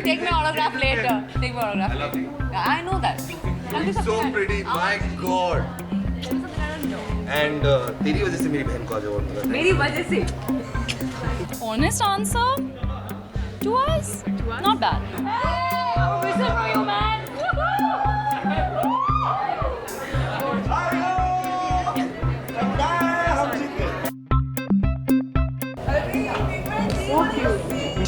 Take my autograph later. Take my autograph. I love you. I know that. You're so pretty, my God. And तेरी वजह से मेरी बहन को आज अवार्ड मिला। मेरी वजह से. Honest answer? 2 hours? Not bad. Hey, I'm a whistle for you, man.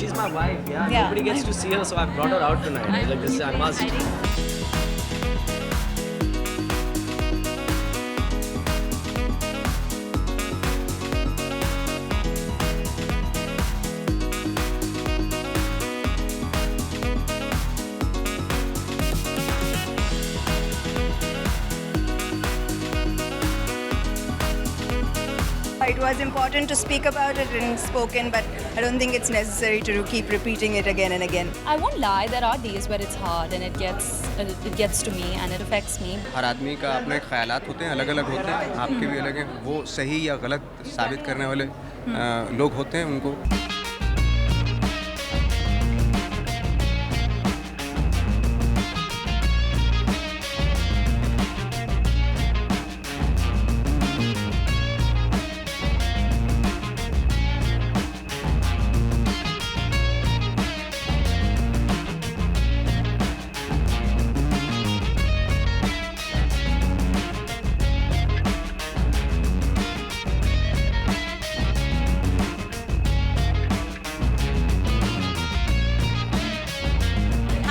She's my wife, yeah. Nobody gets to see her, so I brought her out tonight. Like this, I must. It was important to speak about it in spoken, but I don't think it's necessary to keep repeating it again and again. I won't lie, there are days where it's hard and it gets to me and it affects me. हर आदमी का अपने ख्यालात होते हैं, अलग अलग होते हैं, आपके भी अलग हैं। वो सही या गलत साबित करने वाले लोग होते हैं, उनको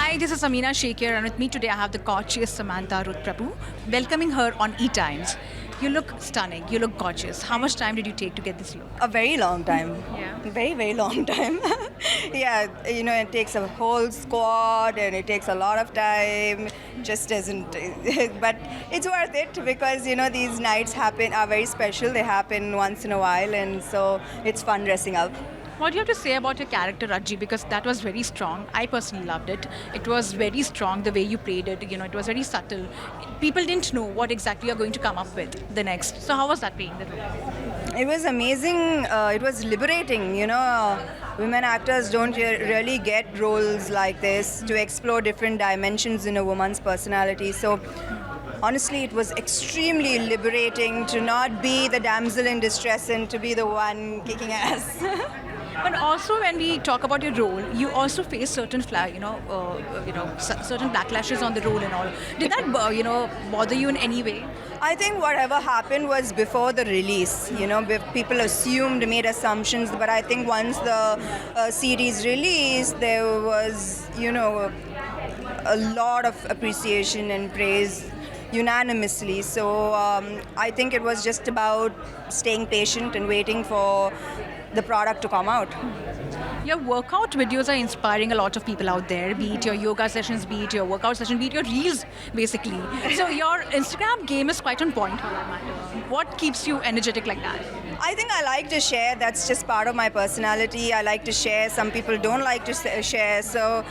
Hi, this is Amina Sheikh here, and with me today I have the gorgeous Samantha Ruth Prabhu, welcoming her on E-Times. You look stunning, you look gorgeous. How much time did you take to get this look? A very long time. Yeah. Very, very long time. Yeah, you know, it takes a whole squad and it takes a lot of time. Just doesn't. But it's worth it because, you know, these nights are very special. They happen once in a while, and so it's fun dressing up. What do you have to say about your character, Raji? Because that was very strong. I personally loved it. It was very strong the way you played it. You know, it was very subtle. People didn't know what exactly you're going to come up with the next. So how was that playing the role? It was amazing. It was liberating. You know, women actors don't really get roles like this to explore different dimensions in a woman's personality. So honestly, it was extremely liberating to not be the damsel in distress and to be the one kicking ass. But also, when we talk about your role, you also face certain certain backlashes on the role and all. Did that, bother you in any way? I think whatever happened was before the release. You know, people made assumptions, but I think once the series released, there was, you know, a lot of appreciation and praise unanimously. So I think it was just about staying patient and waiting for the product to come out. Your workout videos are inspiring a lot of people out there, be it your yoga sessions, be it your workout session, be it your reels, basically. So your Instagram game is quite on point. What keeps you energetic like that? I think I like to share. That's just part of my personality. I like to share. Some people don't like to share. So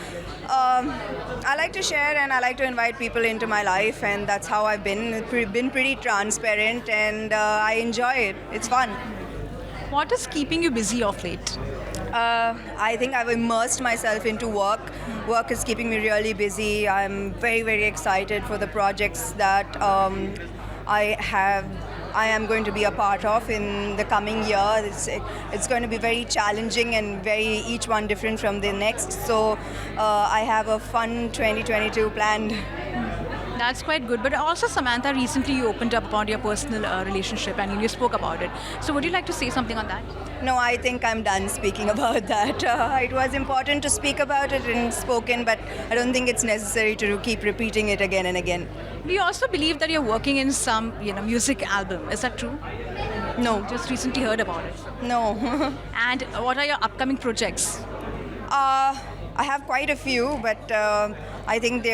I like to share and I like to invite people into my life, and that's how I've been pretty transparent, and I enjoy it. It's fun. What is keeping you busy of late? I think I've immersed myself into work. Work is keeping me really busy. I'm very, very excited for the projects that I am going to be a part of in the coming year. It's going to be very challenging and each one different from the next. So I have a fun 2022 planned. That's quite good. But also, Samantha, recently you opened up about your personal relationship and you spoke about it. So would you like to say something on that? No, I think I'm done speaking about that. It was important to speak about it in spoken, but I don't think it's necessary to keep repeating it again and again. We also believe that you're working in some, music album. Is that true? No. Just recently heard about it. No. And what are your upcoming projects? I have quite a few, but I think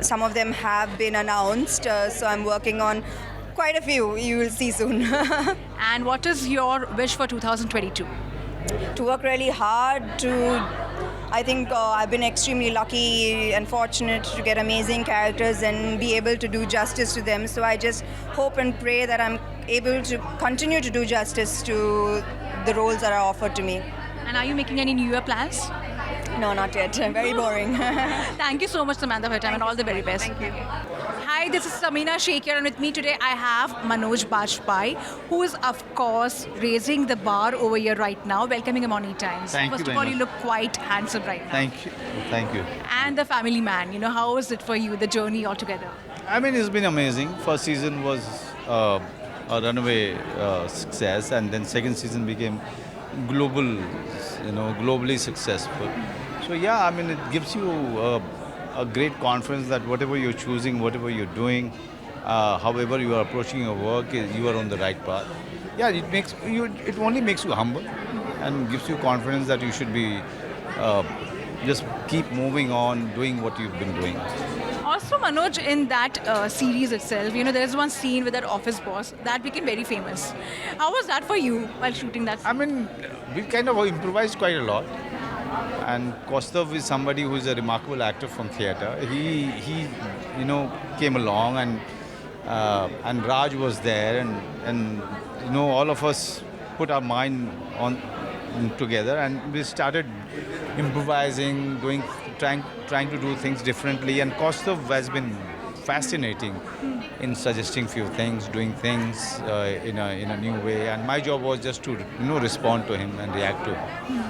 some of them have been announced, so I'm working on quite a few. You will see soon. And what is your wish for 2022? To work really hard. I think I've been extremely lucky and fortunate to get amazing characters and be able to do justice to them. So I just hope and pray that I'm able to continue to do justice to the roles that are offered to me. And are you making any New Year plans? No, not yet. Very boring. Thank you so much, Samantha, for your time and all the very best. Thank you. Hi, this is Samina Sheikh here, and with me today I have Manoj Bajpayee, who is, of course, raising the bar over here right now, welcoming him on E-Times. Thank you First very of all, much. you look quite handsome right now. Thank you. Thank you. And the family man, how is it for you, the journey altogether? I mean, it's been amazing. First season was a runaway success, and then second season became globally successful. So yeah, I mean, it gives you a great confidence that whatever you're choosing, whatever you're doing, however you are approaching your work, you are on the right path. Yeah, it only makes you humble and gives you confidence that you should be just keep moving on, doing what you've been doing. Also, Manoj, in that series itself, there's one scene with that office boss that became very famous. How was that for you while shooting that scene? I mean, we kind of improvised quite a lot. And Kaustav is somebody who is a remarkable actor from theatre. He came along, and Raj was there, and all of us put our mind on together, and we started improvising, trying to do things differently. And Kaustav has been fascinating in suggesting few things, doing things in a new way. And my job was just to respond to him and react to him.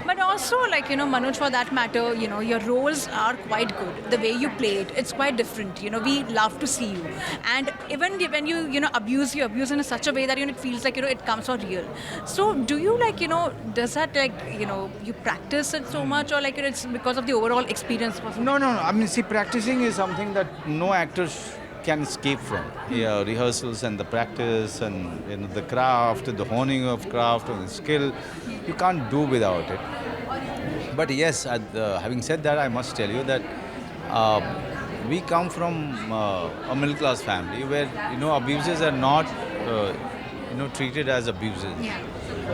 But also, Manoj, for that matter, your roles are quite good. The way you play it, it's quite different. We love to see you. And even when you, abuse in such a way that, it feels like, it comes out real. So do you, does that, you practice it so much, or, it's because of the overall experience? No. I mean, see, practicing is something that no actor can escape from. Yeah, rehearsals and the practice and the craft, the honing of craft and the skill, you can't do without it. But yes, having said that, I must tell you that we come from a middle class family where abusers are not treated as abusers. Yeah.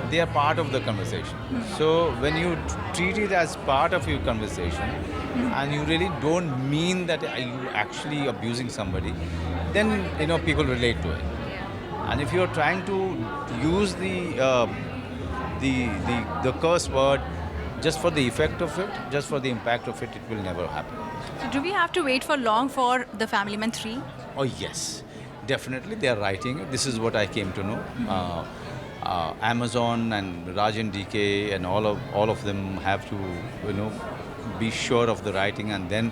They are part of the conversation. So when you treat it as part of your conversation, and you really don't mean that you actually abusing somebody, then people relate to it. And if you're trying to use the curse word just for the effect of it, just for the impact of it, it will never happen. So do we have to wait for long for The Family Man 3? Oh yes, definitely they are writing it. This is what I came to know. Amazon and Rajan DK and all of them have to be sure of the writing and then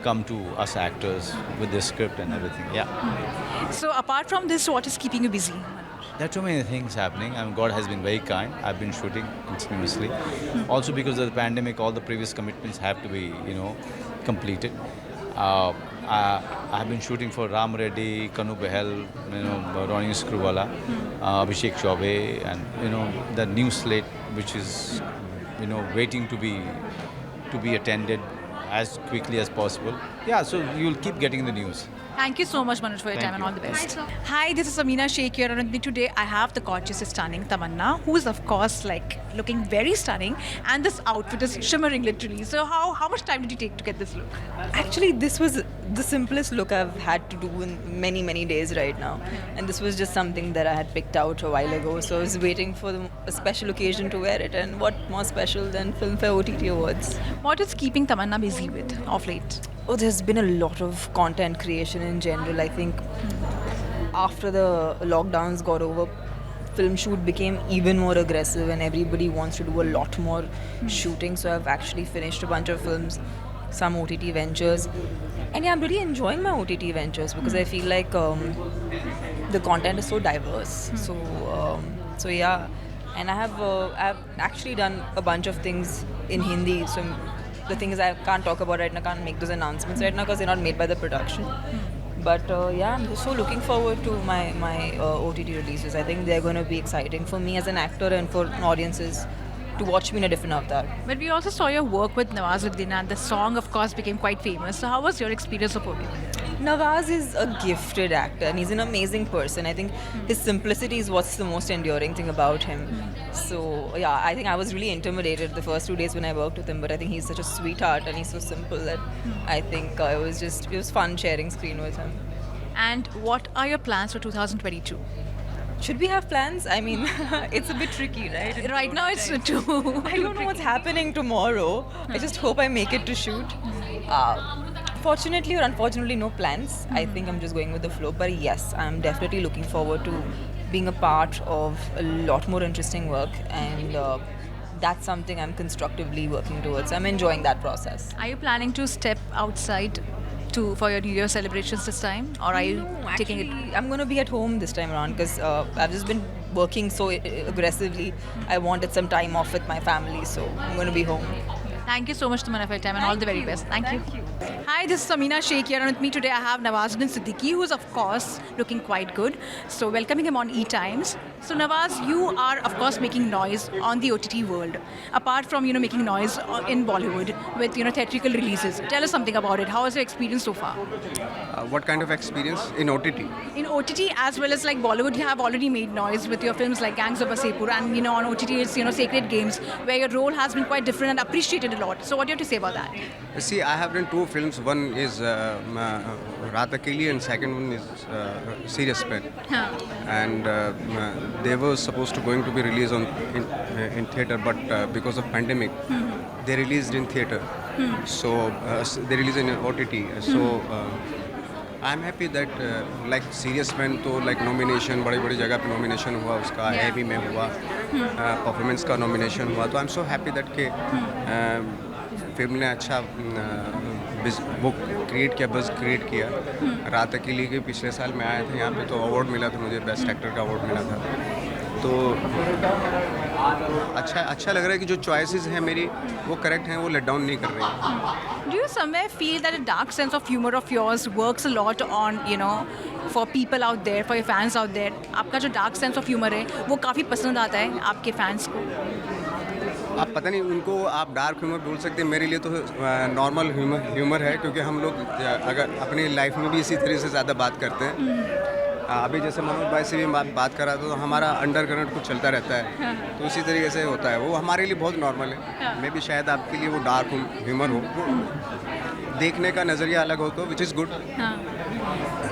come to us actors with the script and everything. Yeah. So apart from this, what is keeping you busy? There are too many things happening. I mean, God has been very kind. I've been shooting continuously. Also because of the pandemic, all the previous commitments have to be, completed. I have been shooting for Ram Reddy, Kanu Behel, Ronnie Screwvala, Abhishek Chaubey, and the new slate which is waiting to be attended as quickly as possible. Yeah, so you'll keep getting the news. Thank you so much, Manoj, for your Thank time and you. all the best. Hi, this is Amina Sheikh here, and with me today I have the gorgeous, stunning Tamanna, who is, of course, looking very stunning, and this outfit is shimmering literally. So how much time did you take to get this look? Actually, this was the simplest look I've had to do in many, many days right now. And this was just something that I had picked out a while ago. So I was waiting for a special occasion to wear it. And what more special than Filmfare OTT Awards? What is keeping Tamanna busy with of late? Oh, there's been a lot of content creation in general. I think after the lockdowns got over, film shoot became even more aggressive and everybody wants to do a lot more shooting. So I've actually finished a bunch of films, some OTT ventures. And yeah, I'm really enjoying my OTT ventures because I feel like the content is so diverse. So yeah, and I've actually done a bunch of things in Hindi. So the thing is, I can't talk about right now, can't make those announcements right now because they're not made by the production. But yeah, I'm just so looking forward to my OTT releases. I think they're going to be exciting for me as an actor and for audiences to watch me in a different avatar. But we also saw your work with Nawazuddin, and the song, of course, became quite famous. So how was your experience of working? Nawaz is a gifted actor and he's an amazing person. I think his simplicity is what's the most enduring thing about him. So yeah, I think I was really intimidated the first 2 days when I worked with him, but I think he's such a sweetheart and he's so simple that I think it was fun sharing screen with him. And what are your plans for 2022? Should we have plans? I mean, it's a bit tricky, right? Right now it's too. I don't know what's happening tomorrow. I just hope I make it to shoot. Fortunately or unfortunately, no plans. I think I'm just going with the flow. But yes, I'm definitely looking forward to being a part of a lot more interesting work, and that's something I'm constructively working towards. I'm enjoying that process. Are you planning to step outside for your New Year celebrations this time, or are you taking it? I'm going to be at home this time around because I've just been working so aggressively. I wanted some time off with my family, so I'm going to be home. Thank you so much, Tamanna, for your time and all the very best. Thank you. Hi, this is Samina Sheikh here, and with me today I have Nawazuddin Siddiqui, who is of course looking quite good. So welcoming him on E-Times. So Nawaz, you are of course making noise on the OTT world. Apart from making noise in Bollywood with theatrical releases, tell us something about it. How was your experience so far? What kind of experience in OTT? In OTT as well as like Bollywood, you have already made noise with your films like Gangs of Wasseypur, and on OTT it's Sacred Games, where your role has been quite different and appreciated a lot. So what do you have to say about that? See, I have done 2 films. One is Raat Akeli, and second one is Serious Pen. And they were supposed to going to be released in theatre, but because of pandemic, they released in theatre. So they released in OTT. So I'm happy that like Serious Man तो like nomination बड़ी जगह पे nomination हुआ उसका, Heavy में हुआ, performance का nomination हुआ, तो I'm so happy that के फिल्म ने अच्छा वो क्रिएट किया, बज़ क्रिएट किया। रात अकेली के पिछले साल मैं आया था यहाँ पे, तो अवार्ड मिला था मुझे, बेस्ट एक्टर का अवार्ड मिला था। तो अच्छा लग रहा है कि जो चॉइसेस हैं मेरी वो करेक्ट हैं, वो लेट डाउन नहीं कर रही हैं। Do you somewhere feel that a dark sense of humor of yours works a lot on, for people out there, for your fans out there? आपका जो dark sense of humor है, वो काफ़ी पसंद आता है आपके fans को? आप पता नहीं उनको आप डार्क ह्यूमर बोल सकते हैं, मेरे लिए तो नॉर्मल ह्यूमर है, क्योंकि हम लोग अगर अपनी लाइफ में भी इसी तरह से ज़्यादा बात करते हैं। अभी जैसे मनोज भाई से भी बात कर रहा था, तो हमारा अंडर करंट कुछ चलता रहता है, तो इसी तरीके से होता है, वो हमारे लिए बहुत नॉर्मल है। मे भी शायद आपके लिए वो डार्क ह्यूमर हो, देखने का नज़रिया अलग हो, तो which is good.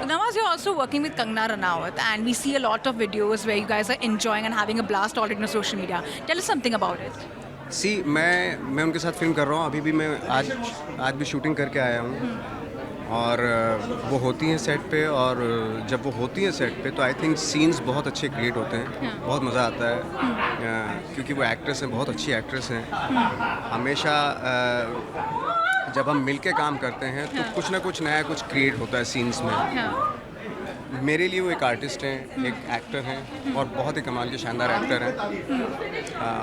Nawaz, you're also working with Kangana Ranaut, and we see a lot of videos where you guys are enjoying and having a blast already on social media. Tell us something about it. सी मैं उनके साथ film कर रहा हूँ, अभी भी मैं आज भी शूटिंग करके आया हूँ, और वो होती हैं सेट पे, और जब वो होती हैं सेट पे तो आई थिंक सीन्स बहुत अच्छे क्रिएट होते हैं, बहुत मज़ा आता है, क्योंकि वो एक्ट्रेस हैं, बहुत अच्छी एक्ट्रेस हैं। हमेशा जब हम मिल के काम करते हैं तो कुछ ना कुछ नया कुछ क्रिएट होता है सीन्स में। मेरे लिए वो एक आर्टिस्ट हैं, एक एक्टर हैं, और बहुत ही कमाल के शानदार एक्टर हैं,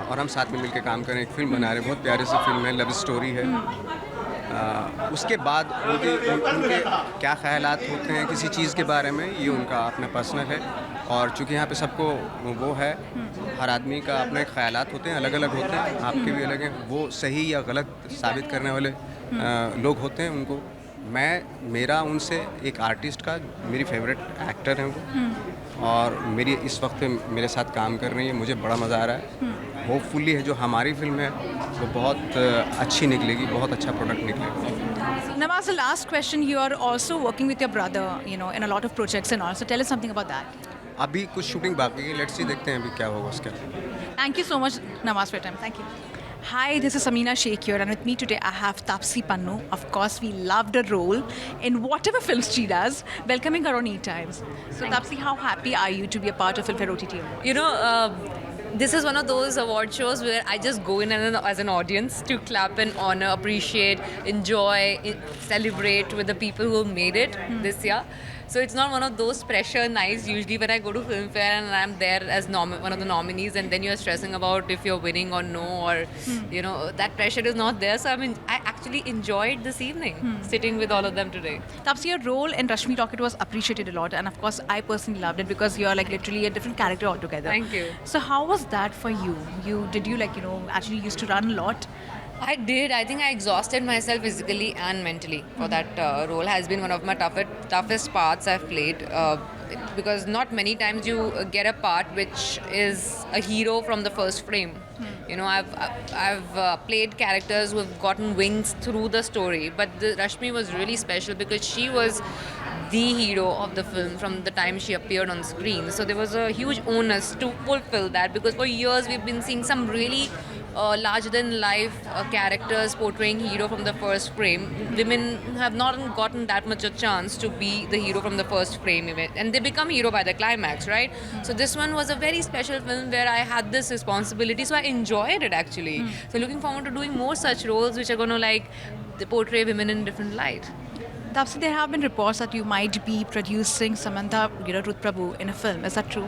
और हम साथ में मिलकर काम करें, एक फिल्म बना रहे हैं, बहुत प्यारी सी फिल्म है, लव स्टोरी है। उसके बाद उनके क्या ख्यालात होते हैं किसी चीज़ के बारे में, ये उनका अपना पर्सनल है, और चूँकि यहाँ पे सबको वो है, हर आदमी का अपने ख्यालात होते हैं, अलग अलग होते हैं, आपके भी अलग हैं, वो सही या गलत साबित करने वाले लोग होते हैं। उनको मेरा उनसे एक आर्टिस्ट का, मेरी फेवरेट एक्टर हैं वो, और मेरी इस वक्त मेरे साथ काम कर रही है, मुझे बड़ा मज़ा आ रहा है। होपफुली है जो हमारी फिल्म है वो बहुत अच्छी निकलेगी, बहुत अच्छा प्रोडक्ट निकलेगा। Nawaz, the last question, you are also working with your brother, in a lot of projects and all. So tell us something about that. अभी कुछ शूटिंग बाकी है, लेट्स सी, देखते हैं अभी क्या होगा उसका। Thank you so much, Nawaz, for your time. Thank you. Hi, this is Samina Sheikh here, and with me today I have Taapsee Pannu. Of course, we loved her role in whatever films she does. Welcoming her on E-Times. So, Taapsee, how happy are you to be a part of Filmfare OTT Awards? This is one of those award shows where I just go in as an audience to clap and honor, appreciate, enjoy, celebrate with the people who made it this year. So it's not one of those pressure nights usually when I go to Filmfare and I'm there as one of the nominees, and then you're stressing about if you're winning or no, or that pressure is not there. So I actually enjoyed this evening sitting with all of them today. Taapsee, your role in Rashmi Rocket was appreciated a lot, and of course I personally loved it because you're like literally a different character altogether. Thank you. So how was that for you? Did you actually used to run a lot? I did. I think I exhausted myself physically and mentally for that role. Has been one of my toughest parts I've played, because not many times you get a part which is a hero from the first frame. I've played characters who have gotten wings through the story, but Rashmi was really special because she was the hero of the film from the time she appeared on screen. So there was a huge onus to fulfill that, because for years we've been seeing some really larger than life characters portraying hero from the first frame. Women have not gotten that much a chance to be the hero from the first frame even, and they become hero by the climax, right? So this one was a very special film where I had this responsibility, so I enjoyed it actually. So looking forward to doing more such roles which are going to like portray women in different light. Tapsi, there have been reports that you might be producing Samantha, Ruth Prabhu in a film. Is that true?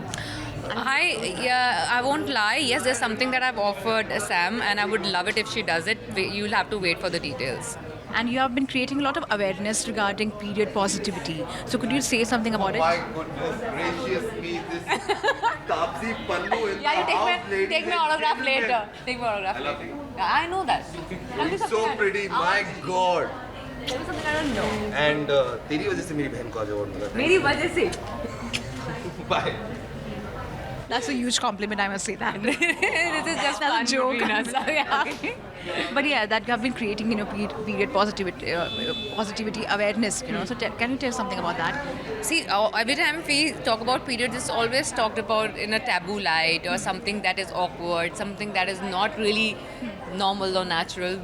I won't lie. Yes, there's something that I've offered Sam, and I would love it if she does it. You'll have to wait for the details. And you have been creating a lot of awareness regarding period positivity. So could you say something about it? My goodness gracious me, this Taapsee Pannu in the house, ladies take my and autograph gentlemen. later. Take my autograph I love later. you. I know that. So pretty, my God. There was something I don't know. And तेरी वजह से मेरी बहन को आज award मिला. मेरी वजह से. Bye. That's a huge compliment, I must say that. This is just fun That's a joke. between us. Yeah. But yeah, that you have been creating, period positivity awareness, So can you tell something about that? See, every time we talk about periods, it's always talked about in a taboo light or something that is awkward, something that is not really normal or natural.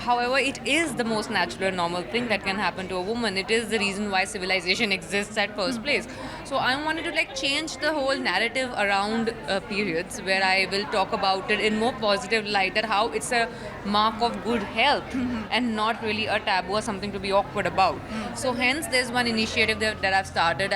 However, it is the most natural and normal thing that can happen to a woman. It is the reason why civilization exists at first place. So I wanted to change the whole narrative around periods, where I will talk about it in more positive light, that how it's a mark of good health and not really a taboo or something to be awkward about. So hence there's one initiative that I've started.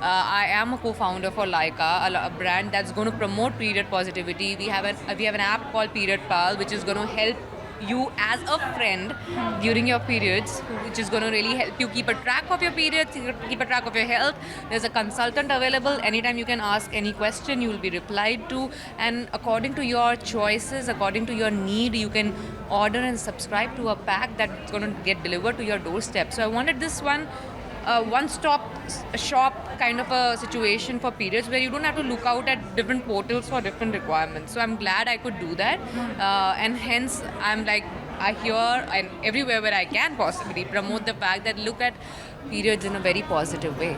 I am a co-founder for Laika, a brand that's going to promote period positivity. We have an app called Period Pal, which is going to help you as a friend during your periods, which is going to really help you keep a track of your periods, keep a track of your health. There's a consultant available. Anytime you can ask any question, you will be replied to, and according to your choices, according to your need, you can order and subscribe to a pack that's going to get delivered to your doorstep. So I wanted this one-stop shop kind of a situation for periods, where you don't have to look out at different portals for different requirements. So I'm glad I could do that, and hence I hear and everywhere where I can possibly promote the fact that look at periods in a very positive way.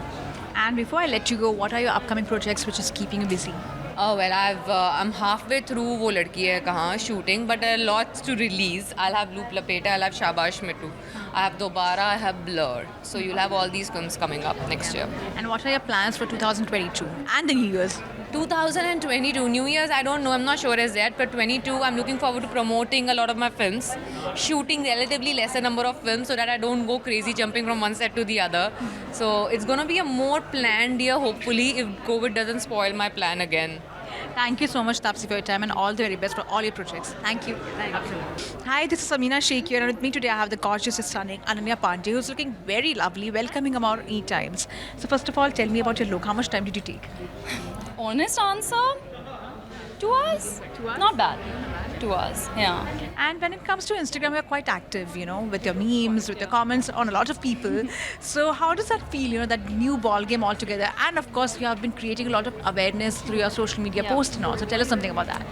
And before I let you go, what are your upcoming projects which is keeping you busy? Oh well, I'm halfway through वो लड़की है कहाँ shooting, but lots to release. I'll have Loop Lapeta, I'll have Shabash Mittu, I have Dobara, I have Blur. So you'll have all these films coming up next year. And what are your plans for 2022 and the New Year's? 2022 New Year's, I don't know, I'm not sure as yet, but 22 I'm looking forward to promoting a lot of my films, shooting relatively lesser number of films so that I don't go crazy jumping from one set to the other. So it's going to be a more planned year, hopefully, if COVID doesn't spoil my plan again. Thank you so much, Taapsee, for your time, and all the very best for all your projects. Thank you. Hi, this is Samina Sheikh here, and with me today I have the gorgeous, stunning Ananya Pandey, who's looking very lovely, welcoming about E-Times. So first of all, tell me about your look. How much time did you take? Honest answer, 2 hours. 2 hours? Not bad. 2 hours, yeah. And when it comes to Instagram, you're quite active, with your memes, with your comments on a lot of people. So how does that feel, that new ball game altogether? And of course, you have been creating a lot of awareness through your social media posts and all. So tell us something about that.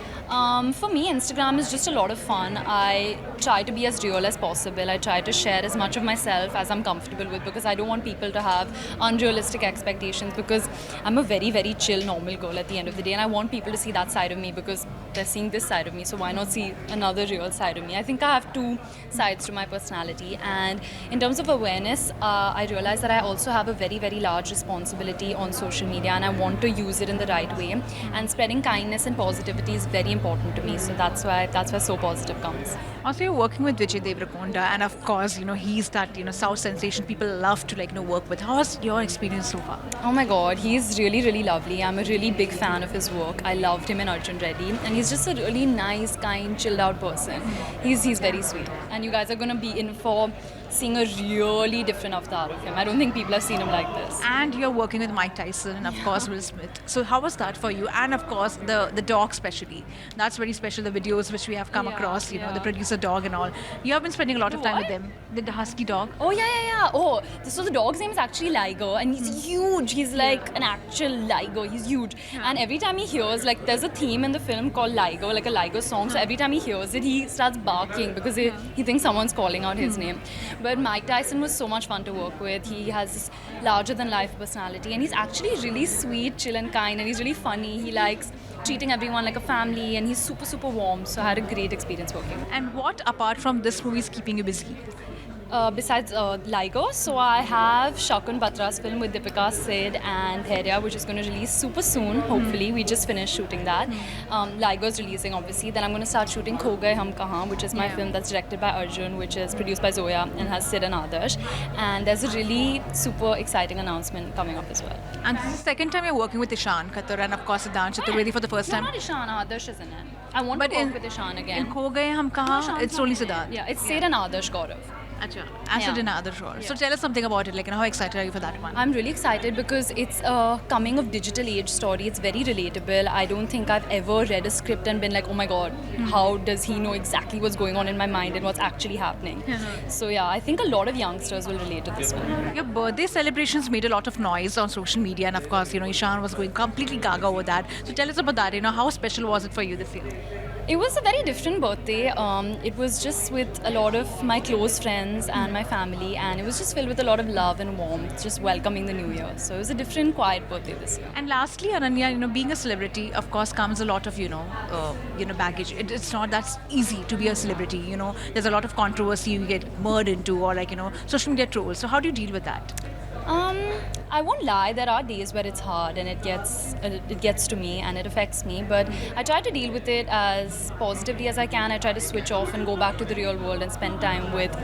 For me, Instagram is just a lot of fun. I try to be as real as possible. I try to share as much of myself as I'm comfortable with, because I don't want people to have unrealistic expectations, because I'm a very, very chill, normal girl at the end of the day, and I want people to see that side of me, because they're seeing this side of me, so why not see another real side of me? I think I have two sides to my personality, and in terms of awareness, I realize that I also have a very, very large responsibility on social media, and I want to use it in the right way, and spreading kindness and positivity is very important to me, so that's where So Positive comes. Also, you're working with Vijay Deverakonda, and of course, he's that South sensation people love to work with. How was your experience so far? Oh my God, he's really, really lovely. I'm a really big fan of his work. I loved him in Arjun Reddy, and he's just a really nice, kind, chilled out person. He's very sweet, and you guys are going to be in for seeing a really different avatar of him. I don't think people have seen him like this. And you're working with Mike Tyson and of course Will Smith. So how was that for you? And of course the dog especially. That's very special, the videos which we have come across, the producer dog and all. You have been spending a lot of time with them. The husky dog. Oh yeah. Oh, so the dog's name is actually Liger, and he's huge. He's like an actual Liger. He's huge. And every time he hears, there's a theme in the film called Liger, like a Liger song. So every time he hears it, he starts barking because he thinks someone's calling out his name. But Mike Tyson was so much fun to work with. He has this larger than life personality, and he's actually really sweet, chill, and kind, and he's really funny. He likes treating everyone like a family, and he's super, super warm. So I had a great experience working. And what, apart from this movie, is keeping you busy? Besides LIGO, so I have Shakun Batra's film with Deepika, Sid and Dharya, which is going to release super soon, hopefully. We just finished shooting that. LIGO's releasing, obviously. Then I'm going to start shooting Kho Gaye Hum Kahan, which is my film that's directed by Arjun, which is produced by Zoya and has Sid and Adarsh. And there's a really super exciting announcement coming up as well. And this is the second time you're working with Ishan Khatter and, of course, Siddhant Chaturvedi for the first time. No, not Ishan, Adarsh is in it. I want to work with Ishan again. In Kho Gaye Hum Kahan, it's only Siddhant. Yeah, it's Sid and Adarsh Gaurav. Acha. And Sid and Adarsh. So tell us something about it, like, how excited are you for that one? I'm really excited because it's a coming of digital age story. It's very relatable. I don't think I've ever read a script and been like, oh my god, how does he know exactly what's going on in my mind and what's actually happening? So yeah, I think a lot of youngsters will relate to this one. Your birthday celebrations made a lot of noise on social media, and of course, Ishan was going completely gaga over that. So tell us about that. How special was it for you this year? It was a very different birthday. It was just with a lot of my close friends and my family, and it was just filled with a lot of love and warmth, just welcoming the new year. So it was a different, quiet birthday this year. And lastly, Ananya, being a celebrity, of course, comes a lot of baggage. It's not that easy to be a celebrity. There's a lot of controversy you get merged into, or social media trolls. So how do you deal with that? I won't lie, there are days where it's hard and it gets to me and it affects me, but I try to deal with it as positively as I can. I try to switch off and go back to the real world and spend time with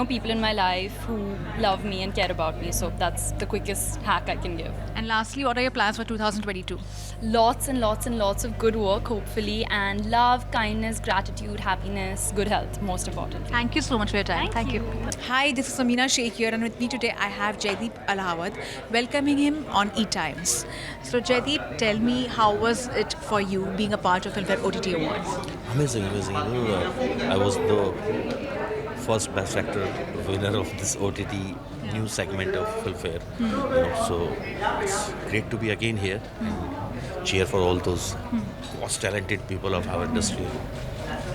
people in my life who love me and care about me. So that's the quickest hack I can give. And lastly, what are your plans for 2022? Lots and lots and lots of good work, hopefully, and love, kindness, gratitude, happiness, good health, most important. Thank you so much for your time. Thank you. Hi, this is Amina Sheikh here, and with me today I have Jaideep Allahabad, welcoming him on E-Times. So Jaideep, tell me, how was it for you being a part of Filmfare OTT Awards? Amazing. I was the first Best Actor winner of this OTT new segment of Filmfare. So it's great to be again here and cheer for all those most talented people of our industry,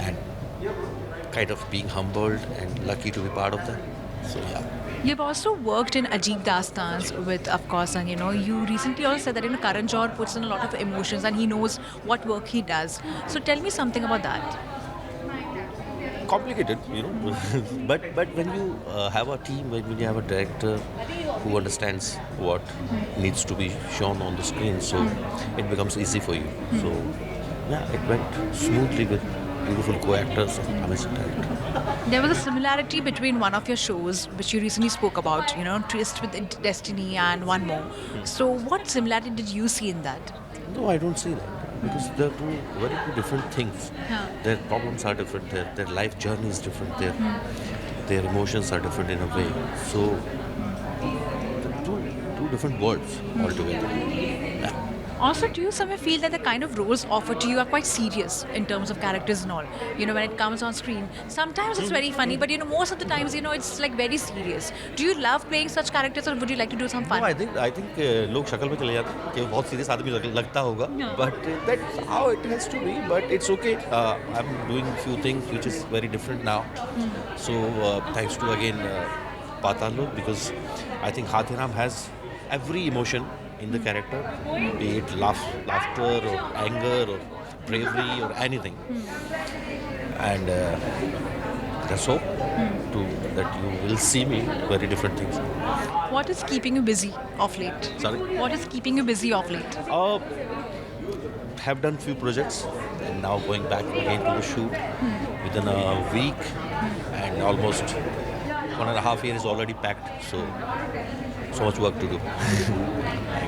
and kind of being humbled and lucky to be part of that. So yeah. You've also worked in Ajeeb Dastans with, of course, and you recently also said that Karan Johar puts in a lot of emotions and he knows what work he does. So tell me something about that. Complicated, but when you have a team, when you have a director who understands what needs to be shown on the screen, so it becomes easy for you. So yeah, it went smoothly with beautiful co-actors and amazing director. There was a similarity between one of your shows, which you recently spoke about, Tryst with Destiny and one more. So what similarity did you see in that? No, I don't see that. Because they're two very different things. Yeah. Their problems are different, their life journey is different, their emotions are different in a way. So, two different worlds altogether. Yeah. Also, do you somewhere feel that the kind of roles offered to you are quite serious in terms of characters and all? When it comes on screen, sometimes it's very funny, but most of the times, it's like very serious. Do you love playing such characters, or would you like to do some fun? No, I think लोग शक्ल में चले जाते हैं कि बहुत serious आदमी लगता होगा, but that's how it has to be. But it's okay. I'm doing a few things which is very different now. So thanks to again Paatal Lok, because I think Hathiram has every emotion in the character, be it laughter or anger or bravery or anything. And let's hope that you will see me very different things. What is keeping you busy of late? Sorry? What is keeping you busy of late? Have done few projects and now going back again to the shoot within a week, and almost 1.5 years is already packed. So much work to do.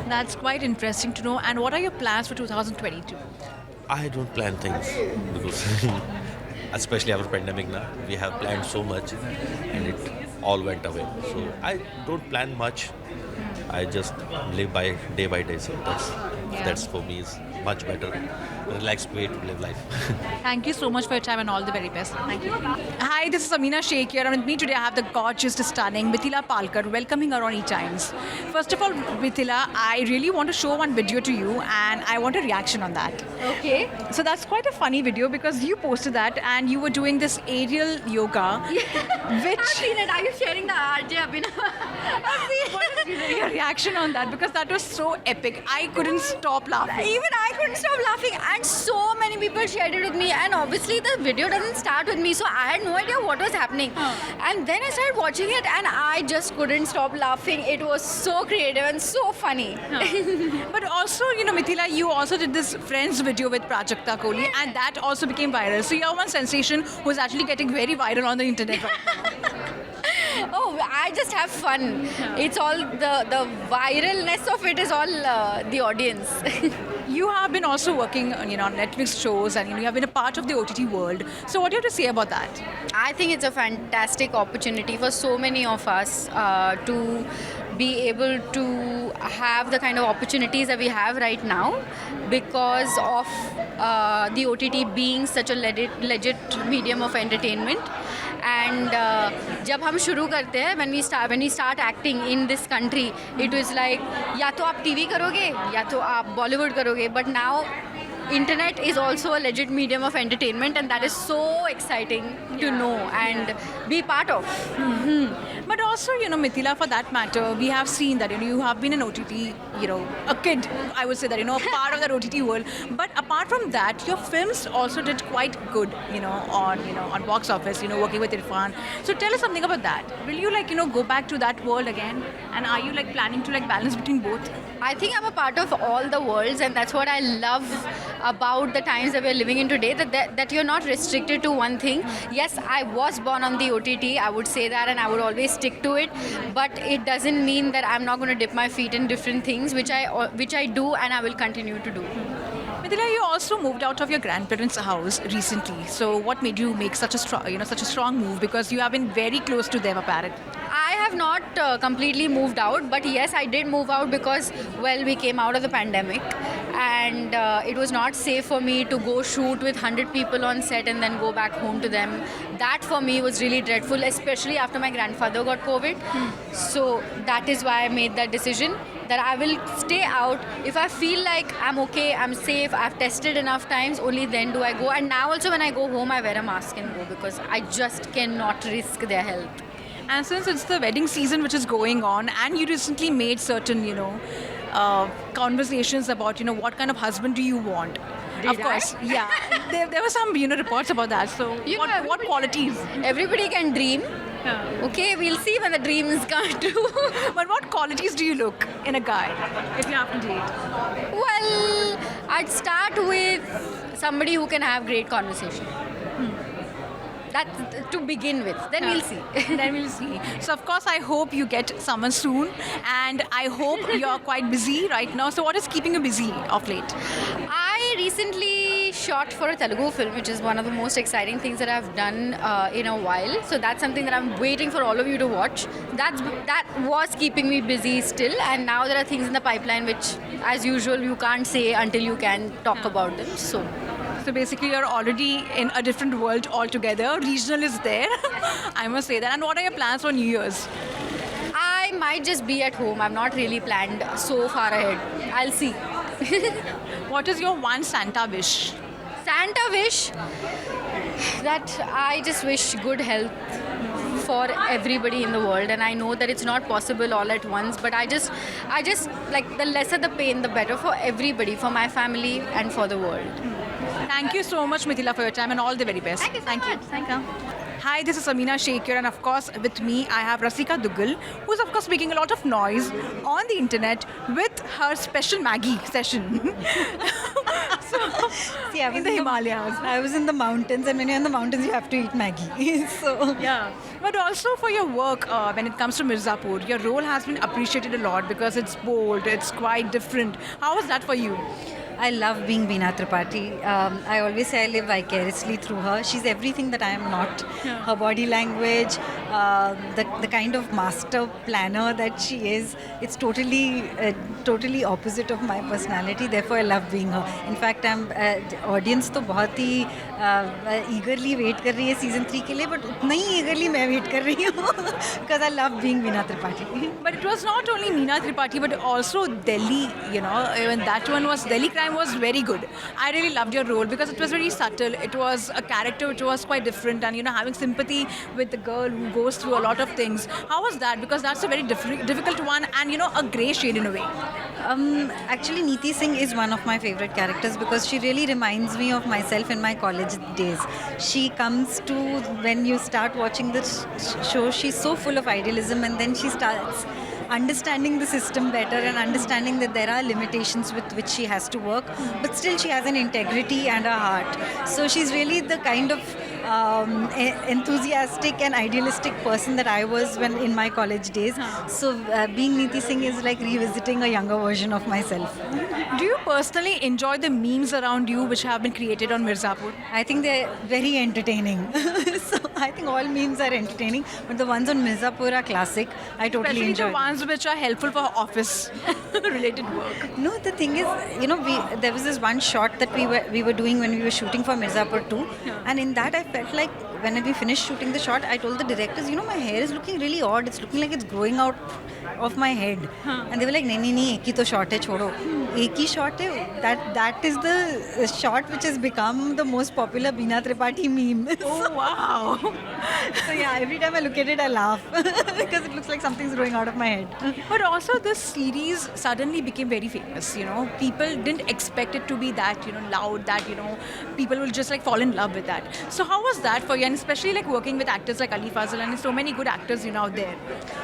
That's quite interesting to know. And what are your plans for 2022? I don't plan things because, especially after pandemic now, we have planned so much and it all went away. So I don't plan much. I just live by day. So that's for me is much better, relaxed way to live life. Thank you so much for your time and all the very best. Thank you. Hi, this is Amina Sheikh here, and with me today I have the gorgeous, stunning Mithila Palkar, welcoming her on E-Times. First of all, Mithila, I really want to show one video to you, and I want a reaction on that. Okay. So that's quite a funny video because you posted that, and you were doing this aerial yoga, which. I've seen it. Are you sharing the RJ Abhinav? I've seen it. What is your reaction on that? Because that was so epic. I couldn't stop laughing. Even I couldn't stop laughing, and so many people shared it with me. And obviously, the video doesn't start with me, so I had no idea what was happening. And then I started watching it, and I just couldn't stop laughing. It was so creative and so funny. But also, Mithila, you also did this Friends video with Prajakta Kohli, and that also became viral. So you're one sensation who's actually getting very viral on the internet right now. Oh, I just have fun. It's all the viralness of it is all the audience. You have been also working, on Netflix shows, and you have been a part of the OTT world. So what do you have to say about that? I think it's a fantastic opportunity for so many of us to be able to have the kind of opportunities that we have right now because of the OTT being such a legit medium of entertainment. And जब हम शुरू करते हैं when we start acting in this country, it was like या तो आप TV करोगे या तो आप Bollywood करोगे, but now internet is also a legit medium of entertainment, and that is so exciting to know and be part of. But also, Mithila, for that matter, we have seen that, you have been an OTT, a kid, I would say that, a part of that OTT world. But apart from that, your films also did quite good, on box office, working with Irfan. So tell us something about that. Will you, go back to that world again? And are you, planning to, balance between both? I think I'm a part of all the worlds, and that's what I love about the times that we're living in today, that you're not restricted to one thing. Yes, I was born on the OTT, I would say that, and I would always stick to it, but it doesn't mean that I'm not going to dip my feet in different things, which I do and I will continue to do. Mithila, you also moved out of your grandparents' house recently. So what made you make such a strong move? Because you have been very close to them, apparently. I have not completely moved out, but yes, I did move out because, we came out of the pandemic, and it was not safe for me to go shoot with 100 people on set and then go back home to them. That for me was really dreadful, especially after my grandfather got COVID. So that is why I made that decision, that I will stay out. If I feel like I'm okay, I'm safe, I've tested enough times, only then do I go. And now also when I go home, I wear a mask and go because I just cannot risk their health. And since it's the wedding season which is going on, and you recently made certain, conversations about, what kind of husband do you want? Of course, yeah. There were some, reports about that. So what qualities? Everybody can dream. Okay, we'll see when the dreams come true. But what qualities do you look in a guy if you have to date? Well, I'd start with somebody who can have great conversation. That's to begin with. Then we'll see. Then we'll see. So, of course, I hope you get someone soon. And I hope you're quite busy right now. So, what is keeping you busy of late? I recently shot for a Telugu film, which is one of the most exciting things that I've done in a while. So, that's something that I'm waiting for all of you to watch. That was keeping me busy still. And now there are things in the pipeline which, as usual, you can't say until you can talk about them. So basically, you're already in a different world altogether. Regional is there, I must say that. And what are your plans for New Year's? I might just be at home. I've not really planned so far ahead. I'll see. What is your one Santa wish? Santa wish? That I just wish good health for everybody in the world, and I know that it's not possible all at once, but I just like the lesser the pain, the better for everybody, for my family and for the world. Thank you so much, Mithila, for your time and all the very best. Thank you so much. Thank you. Hi, this is Amina Sheikh here, and of course with me I have Rasika Duggal, who's of course making a lot of noise on the internet with her special Maggie session. See, I was in the Himalayas. I was in the mountains, and when you're in the mountains, you have to eat Maggie. So yeah. But also for your work, when it comes to Mirzapur, your role has been appreciated a lot because it's bold, it's quite different. How was that for you? I love being Veena Tripathi. I always say I live vicariously through her. She's everything that I am not. Her body language, the kind of master planner that she is, it's totally opposite of my personality. Therefore, I love being her. In fact, audience तो बहुत ही eagerly wait कर रही है season 3 के लिए, but उतना ही eagerly मैं wait कर रही हूँ because I love being Veena Tripathi. But it was not only Meena Tripathi, but also Delhi, even that one was, Delhi Crime was very good. I really loved your role because it was very subtle. It was a character which was quite different, and having sympathy with the girl who goes through a lot of things. How was that? Because that's a very difficult one, and a grey shade in a way. Actually, Neeti Singh is one of my favorite characters because she really reminds me of myself in my college days. She comes to, when you start watching this show, she's so full of idealism, and then she starts understanding the system better and understanding that there are limitations with which she has to work, but still she has an integrity and a heart. So she's really the kind of enthusiastic and idealistic person that I was when in my college days. So being Neeti Singh is like revisiting a younger version of myself. Do you personally enjoy the memes around you which have been created on Mirzapur? I think they're very entertaining. So I think all memes are entertaining, but the ones on Mirzapur are classic. I totally Especially enjoy the ones which are helpful for office related work. No, the thing is, there was this one shot that we were doing when we were shooting for Mirzapur 2, and in that I felt like when we finished shooting the shot, I told the directors, my hair is looking really odd. It's looking like it's growing out of my head. And they were like, nahi, ek hi to shot hai, chodo. Ek hi shot hai. That is the shot which has become the most popular Veena Tripathi meme. Oh, wow. So yeah, every time I look at it, I laugh because it looks like something's growing out of my head. But also this series suddenly became very famous, People didn't expect it to be that, loud, that, people will just like fall in love with that. So how was that for you? And especially like working with actors like Ali Fazal and so many good actors, out there.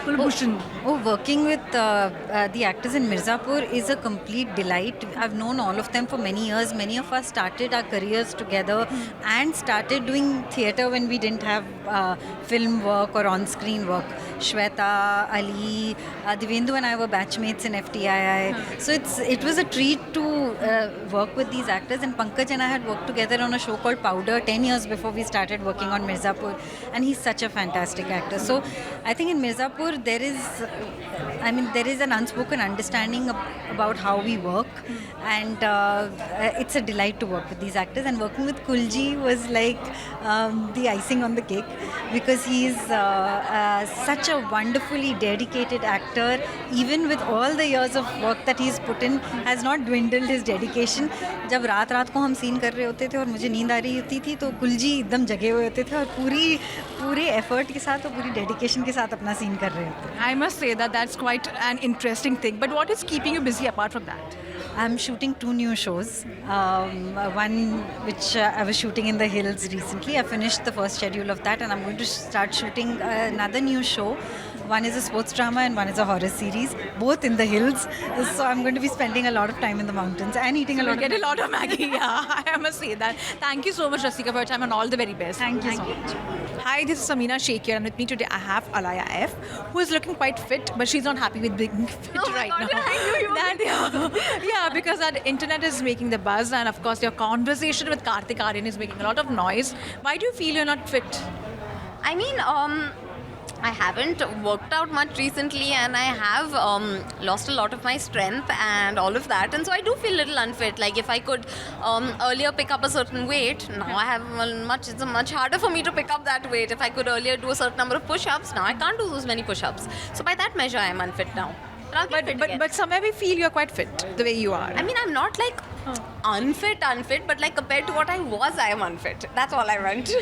Kulbhushan. Working with the actors in Mirzapur is a complete delight. I've known all of them for many years. Many of us started our careers together and started doing theatre when we didn't have film work or on-screen work. Shweta, Ali, Divyendu and I were batchmates in FTII. So it was a treat to work with these actors, and Pankaj and I had worked together on a show called Powder 10 years before we started working on Mirzapur, and he's such a fantastic actor. So I think in Mirzapur there is an unspoken understanding about how we work, and it's a delight to work with these actors. And working with Kulji was like the icing on the cake because he's such a wonderfully dedicated actor. Even with all the years of work that he's put in, has not dwindled his dedication. जब रात को हम scene कर रहे होते थे और मुझे नींद आ रही होती थी तो कुलजी एकदम जगे हुए होते थे और पूरे एफर्ट के साथ और पूरी डेडिकेशन के साथ अपना सीन कर रहे होते थे. I must say that's quite an interesting thing. But what is keeping you busy apart from that? I'm shooting 2 new shows. One which I was shooting in the hills recently. I finished the first schedule of that, and I'm going to start shooting another new show. One is a sports drama and one is a horror series, both in the hills. So I'm going to be spending a lot of time in the mountains and eating a lot of Maggie. Yeah, I must say that. Thank you so much, Rasika, for your time, and all the very best. Thank you so much. Hi, this is Samina Sheikh here, and with me today I have Alaya F, who is looking quite fit, but she's not happy with being fit right now. Yeah, because that internet is making the buzz, and of course your conversation with Kartik Aaryan is making a lot of noise. Why do you feel you're not fit? I mean, I haven't worked out much recently, and I have lost a lot of my strength and all of that, and so I do feel a little unfit. Like if I could earlier pick up a certain weight, now I have it's much harder for me to pick up that weight. If I could earlier do a certain number of push-ups, now I can't do those many push-ups. So by that measure, I am unfit now. But somewhere we feel you're quite fit the way you are. I mean, I'm not like unfit, but like compared to what I was, I am unfit. That's all I meant.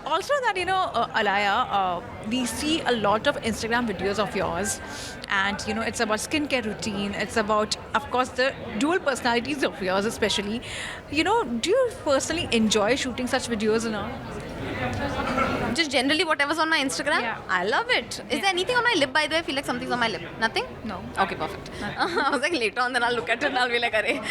Also that, Alaya, we see a lot of Instagram videos of yours, and it's about skincare routine, it's about, of course, the dual personalities of yours especially. Do you personally enjoy shooting such videos and all? Just generally whatever's on my Instagram, Yeah. I love it. Is there anything on my lip, by the way? I feel like something's on my lip. Nothing? No. Okay, perfect. I was like, later on, then I'll look at it and I'll be like, arey.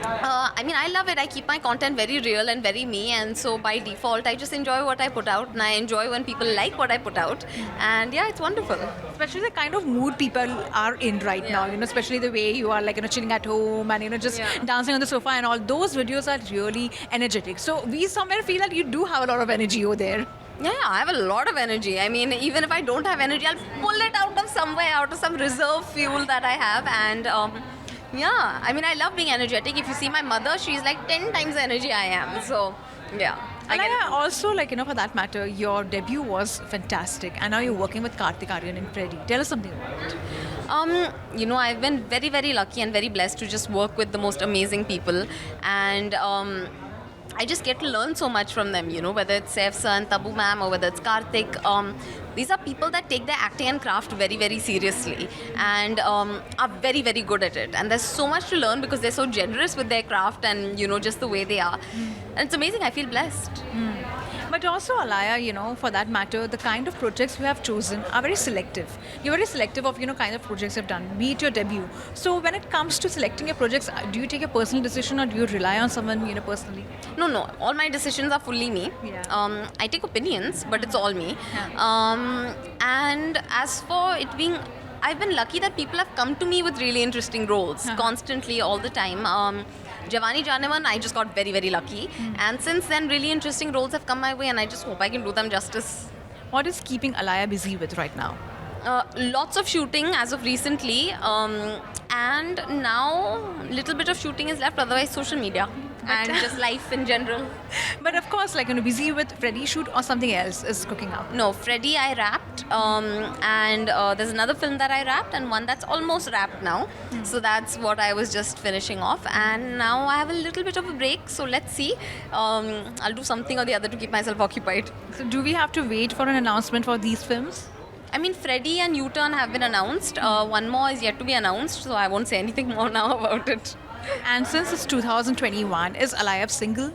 I mean, I love it. I keep my content very real and very me, and so by default, I just enjoy what I put out, and I enjoy when people like what I put out, and yeah, it's wonderful. Especially the kind of mood people are in right now, you know, especially the way you are like, you know, chilling at home and, you know, just dancing on the sofa and all. Those videos are really energetic. So we somewhere feel that you do have a lot of energy over there. Yeah, I have a lot of energy. I mean, even if I don't have energy, I'll pull it out of somewhere, out of some reserve fuel that I have, and yeah, I mean, I love being energetic. If you see my mother, she's like 10 times the energy I am. So, yeah. And I also, like, you know, for that matter, your debut was fantastic. And now you're working with Kartik Aaryan and Freddie. Tell us something about it. You know, I've been very, very lucky and very blessed to just work with the most amazing people. And I just get to learn so much from them, you know, whether it's Saif sir and Tabu ma'am or whether it's Kartik. These are people that take their acting and craft very, very seriously and are very, very good at it. And there's so much to learn because they're so generous with their craft and, you know, just the way they are. And it's amazing. I feel blessed. But also, Alaya, you know, for that matter, the kind of projects you have chosen are very selective. You're very selective of, you know, kind of projects you've done, be it your debut. So when it comes to selecting your projects, do you take a personal decision or do you rely on someone, you know, personally? No. All my decisions are fully me. Yeah. I take opinions, but it's all me. And as for it being... I've been lucky that people have come to me with really interesting roles constantly, all the time. Jawani Janeman, I just got very, very lucky. And since then, really interesting roles have come my way and I just hope I can do them justice. What is keeping Alaya busy with right now? Lots of shooting as of recently. And now, little bit of shooting is left, otherwise social media. And just life in general. But of course, like, you know, busy with Freddie shoot or something else is cooking up? No, Freddie I wrapped, and there's another film that I wrapped and one that's almost wrapped now. So that's what I was just finishing off, and now I have a little bit of a break, so let's see. I'll do something or the other to keep myself occupied. So do we have to wait for an announcement for these films? I mean, Freddie and U-Turn have been announced. One more is yet to be announced, so I won't say anything more now about it. And since it's 2021, is Alaya single?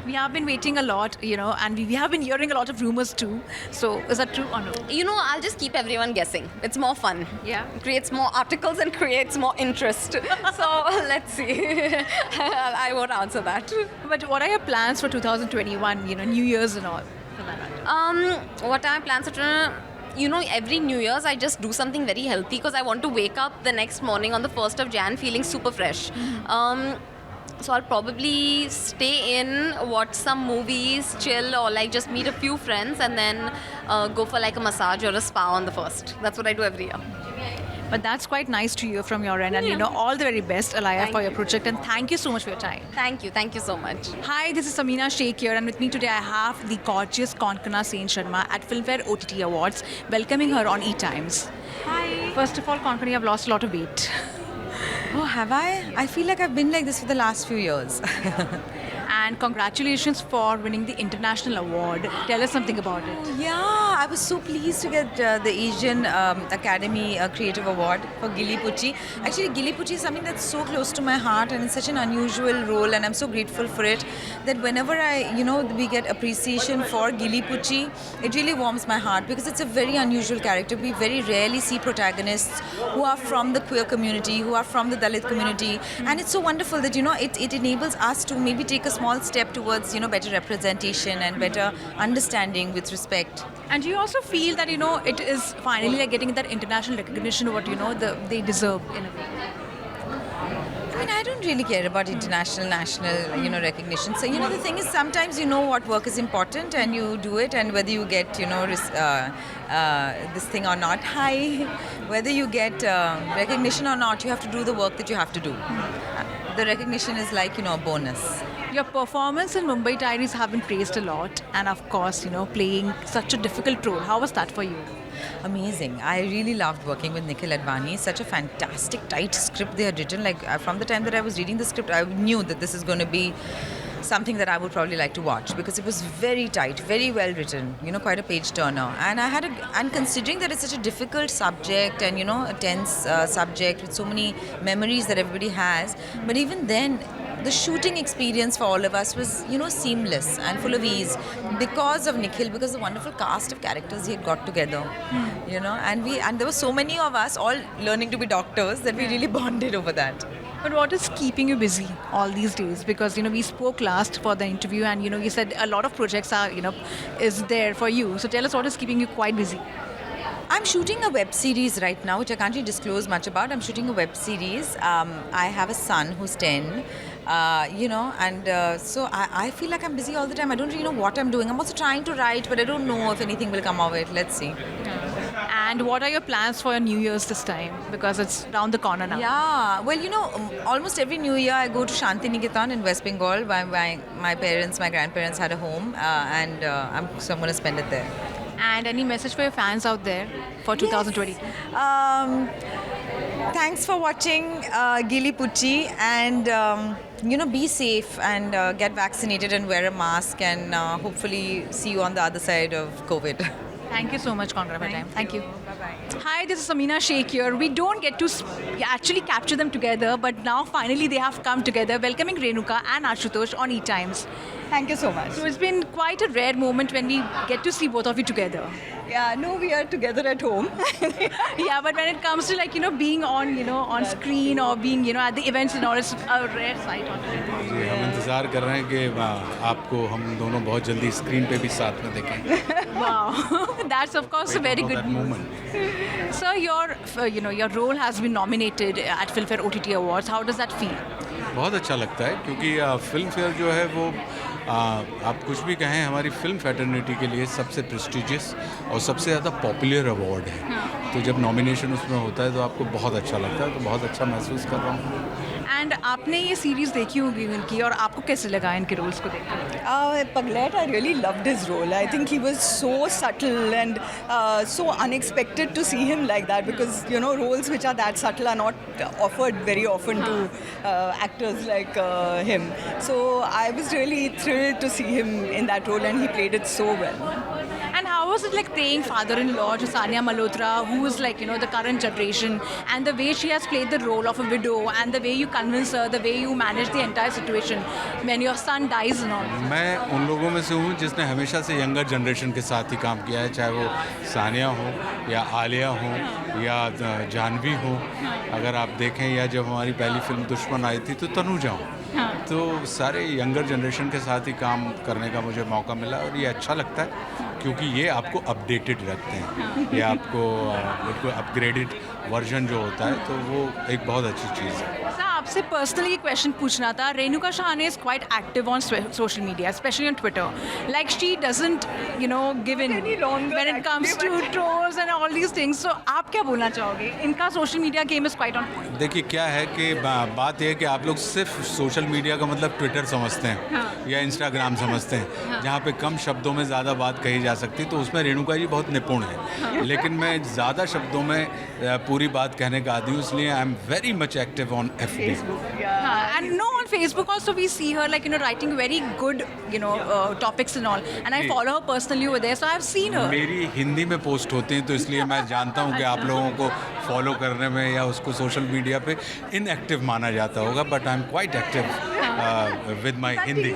We have been waiting a lot, you know, and we have been hearing a lot of rumors too. So is that true or no? You know, I'll just keep everyone guessing. It's more fun. Yeah. It creates more articles and creates more interest. So let's see. I won't answer that. But what are your plans for 2021, you know, New Year's and all? What are my plans for... You know, every New Year's I just do something very healthy because I want to wake up the next morning on the 1st of Jan feeling super fresh. So I'll probably stay in, watch some movies, chill, or like just meet a few friends and then go for like a massage or a spa on the 1st. That's what I do every year. But that's quite nice to hear from your end, and you know, all the very best, Alaya, for your project, and thank you so much for your time. Thank you so much. Hi, this is Samina Sheikh here, and with me today I have the gorgeous Konkana Sen Sharma at Filmfare OTT Awards, welcoming her on E-Times. Hi. First of all, Konkana, you have lost a lot of weight. Oh, have I? I feel like I've been like this for the last few years. And congratulations for winning the international award. Tell us something about it. Yeah, I was so pleased to get the Asian Academy Creative Award for Gilli Pucci. Actually, Gilli Pucci is something that's so close to my heart, and it's such an unusual role, and I'm so grateful for it that whenever we get appreciation for Gilli Pucci, it really warms my heart because it's a very unusual character. We very rarely see protagonists who are from the queer community, who are from the Dalit community, and it's so wonderful that, you know, it enables us to maybe take a small step towards, you know, better representation and better understanding with respect. And do you also feel that, you know, it is finally like getting that international recognition what, you know, they deserve in a way? I mean, I don't really care about international, national, you know, recognition. So, you know, the thing is, sometimes you know what work is important and you do it, and whether you get, you know, this thing or not, whether you get recognition or not, you have to do the work that you have to do. The recognition is like, you know, a bonus. Your performance in Mumbai Diaries have been praised a lot, and of course, you know, playing such a difficult role. How was that for you? Amazing. I really loved working with Nikhil Advani. Such a fantastic, tight script they had written. Like, from the time that I was reading the script, I knew that this is going to be something that I would probably like to watch because it was very tight, very well written, you know, quite a page turner. And and considering that it's such a difficult subject and, you know, a tense subject with so many memories that everybody has, but even then, the shooting experience for all of us was, seamless and full of ease because of Nikhil, because the wonderful cast of characters he had got together, and there were so many of us all learning to be doctors that we really bonded over that. But what is keeping you busy all these days? Because we spoke last for the interview, and you said a lot of projects are is there for you. So tell us what is keeping you quite busy. I'm shooting a web series right now, which I can't really disclose much about. I'm shooting a web series. I have a son who's 10, so I feel like I'm busy all the time. I don't really know what I'm doing. I'm also trying to write, but I don't know if anything will come of it. Let's see. And what are your plans for your New Year's this time? Because it's around the corner now. Yeah, well, almost every New Year I go to Shanti Niketan in West Bengal. My grandparents had a home, so I'm going to spend it there. And any message for your fans out there for 2020? Thanks for watching Gilly Pucci, and be safe and get vaccinated and wear a mask, and hopefully see you on the other side of COVID. Thank you so much, Congra, for time. Thank you. Bye-bye. Hi, this is Samina Sheikh here. We don't get to actually capture them together, but now finally they have come together, welcoming Renuka and Ashutosh on E-Times. Thank you so much. So it's been quite a rare moment when we get to see both of you together. Yeah, no, we are together at home. Yeah, but when it comes to being on screen or being at the events and all, it's a rare sight on TV. जी हम इंतज़ार कर रहे हैं कि आपको हम दोनों बहुत जल्दी स्क्रीन पे भी साथ में देखें. Wow, that's of course a very good moment. Sir, your role has been nominated at Filmfare OTT Awards. How does that feel? बहुत अच्छा लगता है क्योंकि फिल्म फेयर जो है वो आप कुछ भी कहें हमारी फिल्म फैटर्निटी के लिए सबसे प्रेस्टिजियस और सबसे ज़्यादा पॉपुलर अवार्ड है. तो जब नॉमिनेशन उसमें होता है तो आपको बहुत अच्छा लगता है, तो बहुत अच्छा महसूस कर रहा हूँ. एंड आपने ये सीरीज़ देखी होगी इनकी, और आपको कैसे लगा इनके रोल्स को देखकर? Paglet, I really loved his role. I think he was so subtle and so unexpected to see him like that, because roles which are that subtle are not offered very often to actors like him. So I was really thrilled to see him in that role, and he played it so well. And how was it like playing father-in-law to Sania Malhotra, who is the current generation, and the way she has played the role of a widow, and the way you convince her, the way you manage the entire situation when your son dies and all? मैं उन लोगों में से हूँ जिसने हमेशा से younger generation के साथ ही काम किया है, चाहे वो सानिया हो या आलिया हो या जानवी हो. अगर आप देखें, या जब हमारी पहली फिल्म दुश्मन आई थी तो तनुजा हो, तो सारे यंगर जनरेशन के साथ ही काम करने का मुझे मौका मिला, और ये अच्छा लगता है क्योंकि ये आपको अपडेटेड रखते हैं. ये आपको बिल्कुल अपग्रेडेड वर्जन जो होता है, तो वो एक बहुत अच्छी चीज़ है. आपसे पर्सनली क्वेश्चन पूछना था. रेणुका शहाने is quite active on social media, especially on Twitter. Like she doesn't, give in when it comes to trolls and all these things. So आप क्या बोलना चाहोगे? इनका social media game is quite on point. देखिए क्या है कि बात यह है कि आप लोग सिर्फ सोशल मीडिया का मतलब ट्विटर समझते हैं या इंस्टाग्राम समझते हैं, जहाँ पे कम शब्दों में ज़्यादा बात कही जा सकती है. तो उसमें रेणुका जी बहुत निपुण है, लेकिन मैं ज़्यादा शब्दों में पूरी बात कहने का आदी हूँ, इसलिए I am very much active on FB. And on Facebook also we see her writing very good topics and all, and I follow her personally over there, so I've seen her. मेरी हिंदी में post होते हैं, तो इसलिए मैं जानता हूँ कि आप लोगों को फॉलो करने में या उसको सोशल मीडिया पे इनएक्टिव माना जाता होगा, but I am quite active with my Hindi.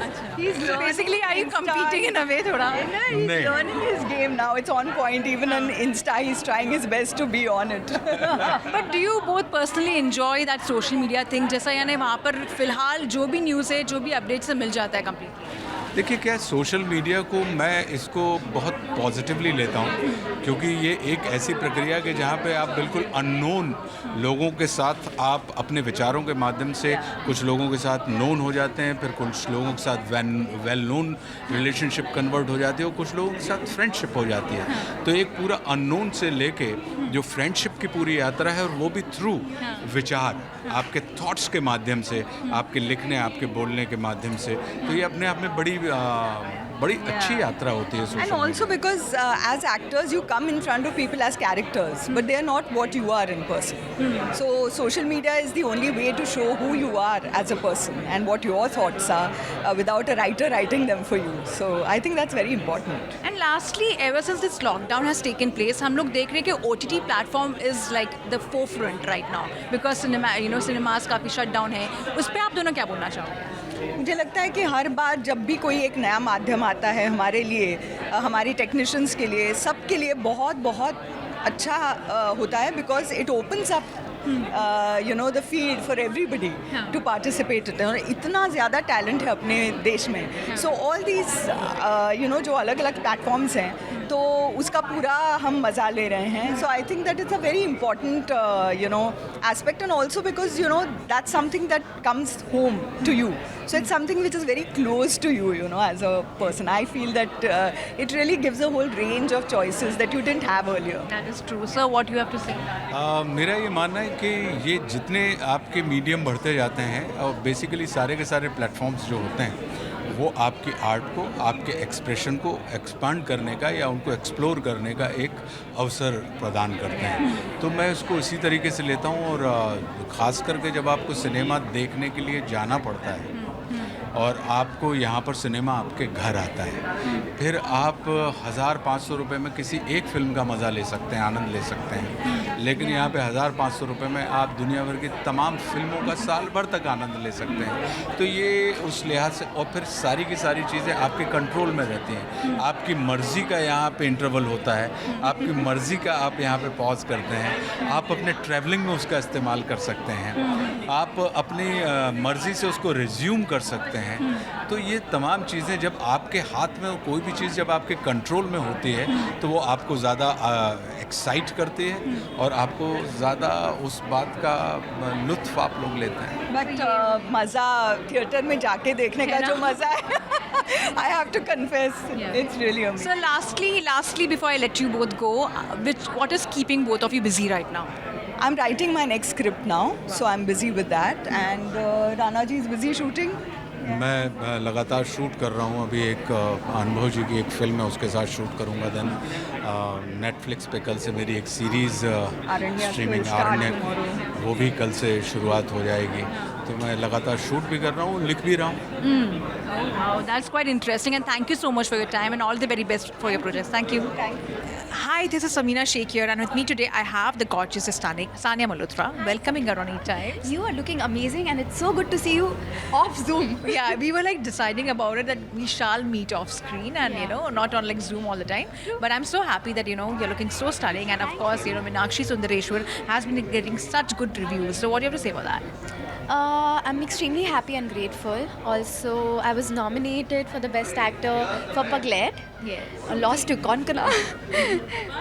So basically, are you competing in a way, thoda? He's learning his game now. It's on point. Even on Insta, he's trying his best to be on it. But do you both personally enjoy that social media thing? जैसा यानी वहाँ पर फिलहाल जो भी news है, जो भी अपडेट्स मिल जाता है कंप्लीट. देखिए क्या सोशल मीडिया को मैं इसको बहुत पॉजिटिवली लेता हूँ, क्योंकि ये एक ऐसी प्रक्रिया कि जहाँ पे आप बिल्कुल अननोन लोगों के साथ आप अपने विचारों के माध्यम से कुछ लोगों के साथ नोन हो जाते हैं, फिर कुछ लोगों के साथ वेल नोन रिलेशनशिप कन्वर्ट हो जाती है, और कुछ लोगों के साथ फ्रेंडशिप हो जाती है. तो एक पूरा अननोन से लेके जो फ्रेंडशिप की पूरी यात्रा है, और वो भी थ्रू विचार, आपके थॉट्स के माध्यम से, आपके लिखने, आपके बोलने के माध्यम से, तो ये अपने आप में बड़ी अच्छी यात्रा होती है. And also because as actors you come in front of people as characters, but they are not what you are in person. So social media is the only way to show who you are as a person and what your thoughts are without a writer writing them for you. So I think that's very important. And lastly, ever since this lockdown has taken place, हम लोग देख रहे हैं कि OTT platform is like the forefront right now because cinemas काफ़ी shut down है. उस पे आप दोनों क्या बोलना चाहोगे? मुझे लगता है कि हर बार जब भी कोई एक नया माध्यम आता है हमारे लिए, हमारी टेक्नीशियंस के लिए, सब के लिए बहुत बहुत अच्छा होता है, because it opens up the field for everybody to participate. इतना ज़्यादा टैलेंट है अपने देश में. सो ऑल दीज जो अलग अलग प्लेटफॉर्म्स हैं, तो उसका पूरा हम मज़ा ले रहे हैं. So I think that is a very important aspect, and also because that's something that comes home to you. So it's something which is very close to you, as a person. I feel that it really gives a whole range of choices that you didn't have earlier. That is true. Sir, what you have to say? मेरा ये मानना है कि ये जितने आपके medium बढ़ते जाते हैं, और बेसिकली सारे के सारे प्लेटफॉर्म्स जो होते हैं, वो आपकी आर्ट को, आपके एक्सप्रेशन को एक्सपांड करने का या उनको एक्सप्लोर करने का एक अवसर प्रदान करते हैं. तो मैं इसको इसी तरीके से लेता हूँ. और ख़ास करके जब आपको सिनेमा देखने के लिए जाना पड़ता है और आपको यहाँ पर सिनेमा आपके घर आता है, फिर आप 1,500 रुपये में किसी एक फ़िल्म का मज़ा ले सकते हैं, आनंद ले सकते हैं. लेकिन यहाँ पे 1,500 रुपये में आप दुनिया भर की तमाम फिल्मों का साल भर तक आनंद ले सकते हैं. तो ये उस लिहाज से, और फिर सारी की सारी चीज़ें आपके कंट्रोल में रहती हैं. आपकी मर्ज़ी का यहाँ पे इंटरवल होता है, आपकी मर्ज़ी का आप यहाँ पे पॉज करते हैं, आप अपने ट्रैवलिंग में उसका इस्तेमाल कर सकते हैं, आप अपनी मर्ज़ी से उसको रिज्यूम कर सकते हैं. तो ये तमाम चीज़ें जब आपके हाथ में, कोई भी चीज़ जब आपके कंट्रोल में होती है, तो वो आपको ज़्यादा एक्साइट करती है और आपको ज़्यादा उस बात का लुत्फ़ आप लोग लेते हैं. बट मज़ा थिएटर में जाके देखने का जो मज़ा है, I have to confess, it's really amazing. So lastly, before I let you both go, what is keeping both of you busy right now? I'm writing my next script now, so I'm busy with that, and Rana ji is busy shooting. मैं लगातार shoot कर रहा हूँ. अभी एक अनुभव जी की एक फ़िल्म है, उसके साथ शूट करूँगा. देन नेटफ्लिक्स पे कल से मेरी एक सीरीज़ स्ट्रीमिंग आरण्यक, वो भी कल से शुरुआत हो जाएगी. तो मैं लगातार शूट भी कर रहा हूँ, लिख भी रहा हूँ. Wow, that's quite interesting, and thank you so much for your time and all the very best for your projects. Thank you. Hi, this is Samina Sheikh here, and with me today I have the gorgeous stunning Sania Malhotra, welcoming her on E-Times. You are looking amazing, and it's so good to see you off Zoom. Yeah, we were like deciding about it that we shall meet off screen and not on like Zoom all the time. But I'm so happy that you're looking so stunning, and of course Meenakshi Sundareshwar has been getting such good reviews. So what do you have to say about that? I'm extremely happy and grateful. Also, I was nominated for the Best Actor for Paglet. Yes. Lost to Konkana,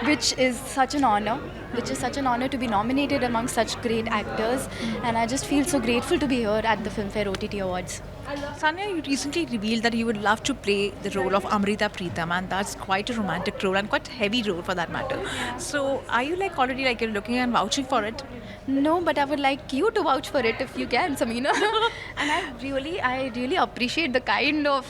which is such an honor. To be nominated among such great actors, and I just feel so grateful to be here at the Filmfare OTT Awards. Sania, you recently revealed that you would love to play the role of Amrita Pritam, and that's quite a romantic role and quite heavy role for that matter. So, are you already you're looking and vouching for it? No, but I would like you to vouch for it if you can, Samina. And I really appreciate the kind of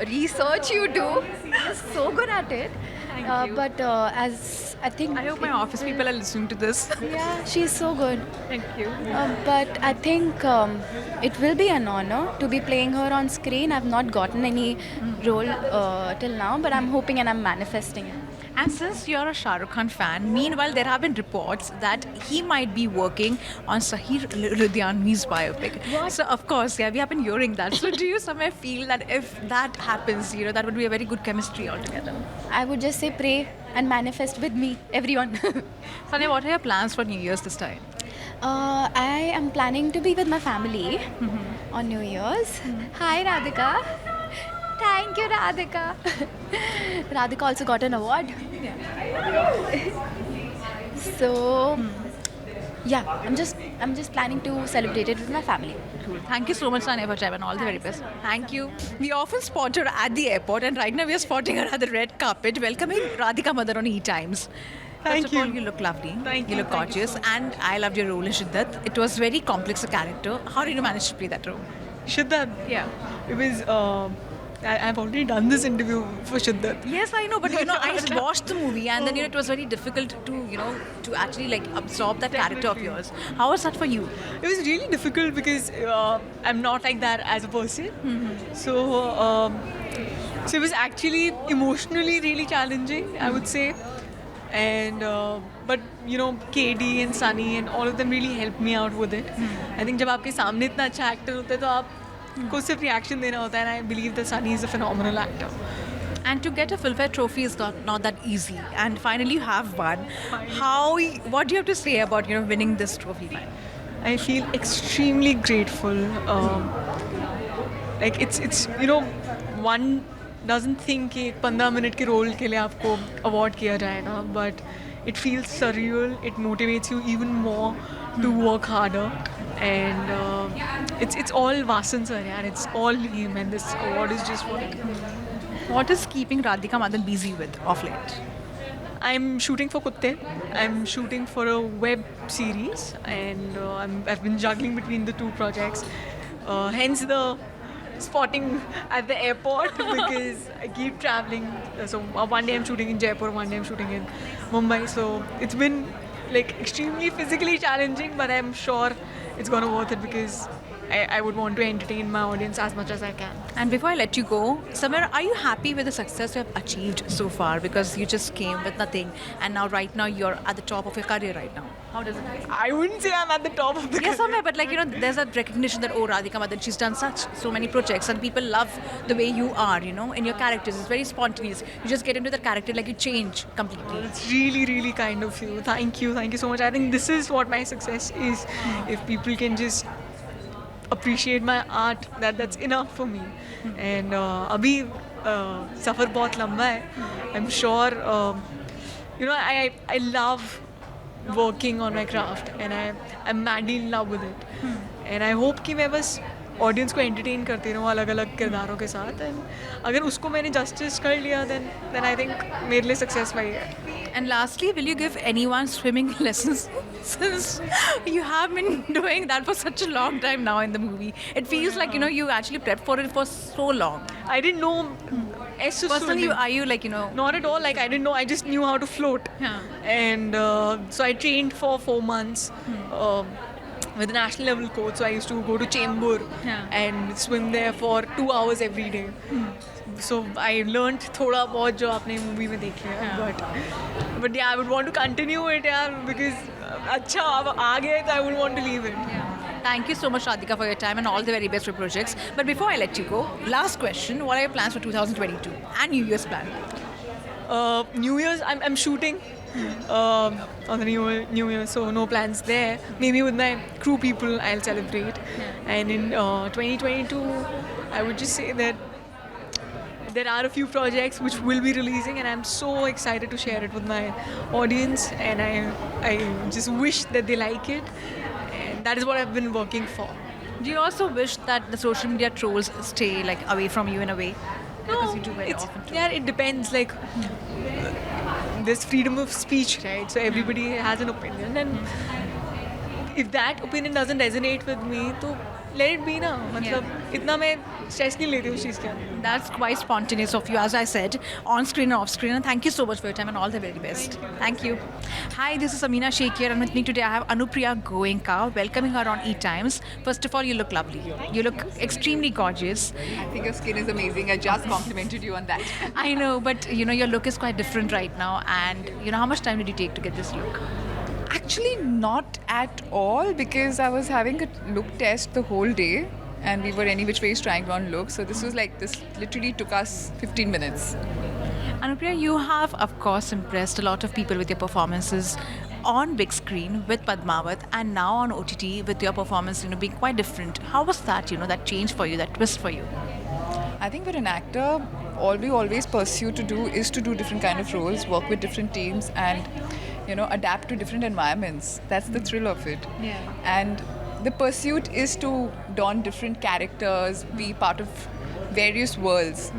research you do. You're so good at it. Thank you. But as I think... I hope my office people are listening to this. Yeah, she's so good. Thank you. But I think it will be an honor to be playing her on screen. I've not gotten any role till now, but I'm hoping and I'm manifesting it. And since you're a Shah Rukh Khan fan, meanwhile there have been reports that he might be working on Sahir Ludhianvi's biopic. What? So of course, yeah, we have been hearing that. So do you somewhere feel that if that happens, that would be a very good chemistry altogether? I would just say pray and manifest with me, everyone. Sania, what are your plans for New Year's this time? I am planning to be with my family on New Year's. Hi, Radhika. Thank you, Radhika. Radhika also got an award. So, yeah, I'm just planning to celebrate it with my family. Cool. Thank you so much, Sania, for time and all the very best. Thank you. We often spot her at the airport, and right now we are spotting her at the red carpet, welcoming Radhika Madar on E-Times. Thank you. First of all, you look lovely. You look gorgeous, and I loved your role in Shiddat. It was very complex a character. How did you manage to play that role? Shiddat? Yeah. It was... I've already done this interview for Shiddat. Yes, I know, but I watched the movie, and then it was very difficult to to actually absorb that character of yours. How was that for you? It was really difficult because I'm not like that as a person. So it was actually emotionally really challenging, I would say. And but KD and Sunny and all of them really helped me out with it. I think जब आपके सामने इतना अच्छा actor होता है तो आप को सिर्फ रिएक्शन देना होता है, and I believe that Sunny is a phenomenal actor. And to get a Filmfare trophy is not that easy. And finally, you have won. What do you have to say about winning this trophy? I feel extremely grateful. Like it's one doesn't think कि 15 minute के role के लिए आपको award किया जाएगा, but it feels surreal. It motivates you even more to work harder. And it's all Vasan sir, and it's all him, and this award is just for him. What is keeping Radhika Madan busy with of late? I'm shooting for Kutte. I'm shooting for a web series, and I've been juggling between the two projects. Hence the spotting at the airport because I keep traveling. So one day I'm shooting in Jaipur, one day I'm shooting in Mumbai. So it's been like extremely physically challenging, but I'm sure it's gonna worth it because I would want to entertain my audience as much as I can. And before I let you go, Samir, are you happy with the success you have achieved so far? Because you just came with nothing, and now you're at the top of your career right now. How does it feel? I wouldn't say I'm at the top of the career. Samir, but there's a recognition that Radhika Madan, she's done so many projects, and people love the way you are, in your characters. It's very spontaneous. You just get into the character, like you change completely. It's really, really kind of you. Thank you so much. I think this is what my success is. If people can just appreciate my art, that's enough for me. And abhi safar bahut lamba hai. I'm sure I love working on my craft, and I'm madly in love with it. And I hope कि मैं बस audience को entertain करती रहूँ अलग अलग किरदारों के साथ, एंड अगर उसको मैंने जस्टिस कर लिया then I think मेरे लिए सक्सेस वही है. And lastly, will you give anyone swimming lessons? Since you have been doing that for such a long time now in the movie, it feels like you actually prepped for it for so long. I didn't know. Personally, are you Not at all. Like I didn't know. I just knew how to float. Yeah. And so I trained for 4 months. With a national level coach, so I used to go to Chembur and swim there for 2 hours every day. So I learned थोड़ा बहुत जो आपने movie में देखे हैं, but yeah, I would want to continue it because अच्छा अब आ गया तो I would want to leave it. Thank you so much, Radhika, for your time and all the very best for projects. But before I let you go, last question: what are your plans for 2022 and New Year's plan? New Year's, I'm shooting on the New Year, so no plans there. Maybe with my crew people I'll celebrate. And in 2022, I would just say that there are a few projects which will be releasing, and I'm so excited to share it with my audience, and I just wish that they like it, and that is what I've been working for. Do you also wish that the social media trolls stay away from you in a way? Because you do very often too. Yeah, it depends. There's freedom of speech, right? So everybody has an opinion, and if that opinion doesn't resonate with me, तो let it be ना. मतलब इतना मैं stress नहीं लेती उस चीज़ के अंदर. That's quite spontaneous of you, as I said, on screen and off screen. And thank you so much for your time and all the very best. Thank you. Hi, this is Amina Sheikh here, and with me today I have Anupriya Goenka, welcoming her on E-Times. First of all, you look lovely. You look extremely gorgeous. I think your skin is amazing. I just complimented you on that. I know, but your look is quite different right now. And how much time did you take to get this look? Actually, not at all, because I was having a look test the whole day, and we were any which ways trying on looks. So this literally took us 15 minutes. Anupriya, you have, of course, impressed a lot of people with your performances on big screen with Padmavat, and now on OTT with your performance, being quite different. How was that, that change for you, that twist for you? I think for an actor, all we always pursue to do is to do different kind of roles, work with different teams, and adapt to different environments. That's the thrill of it. Yeah. And the pursuit is to don different characters, be part of various worlds,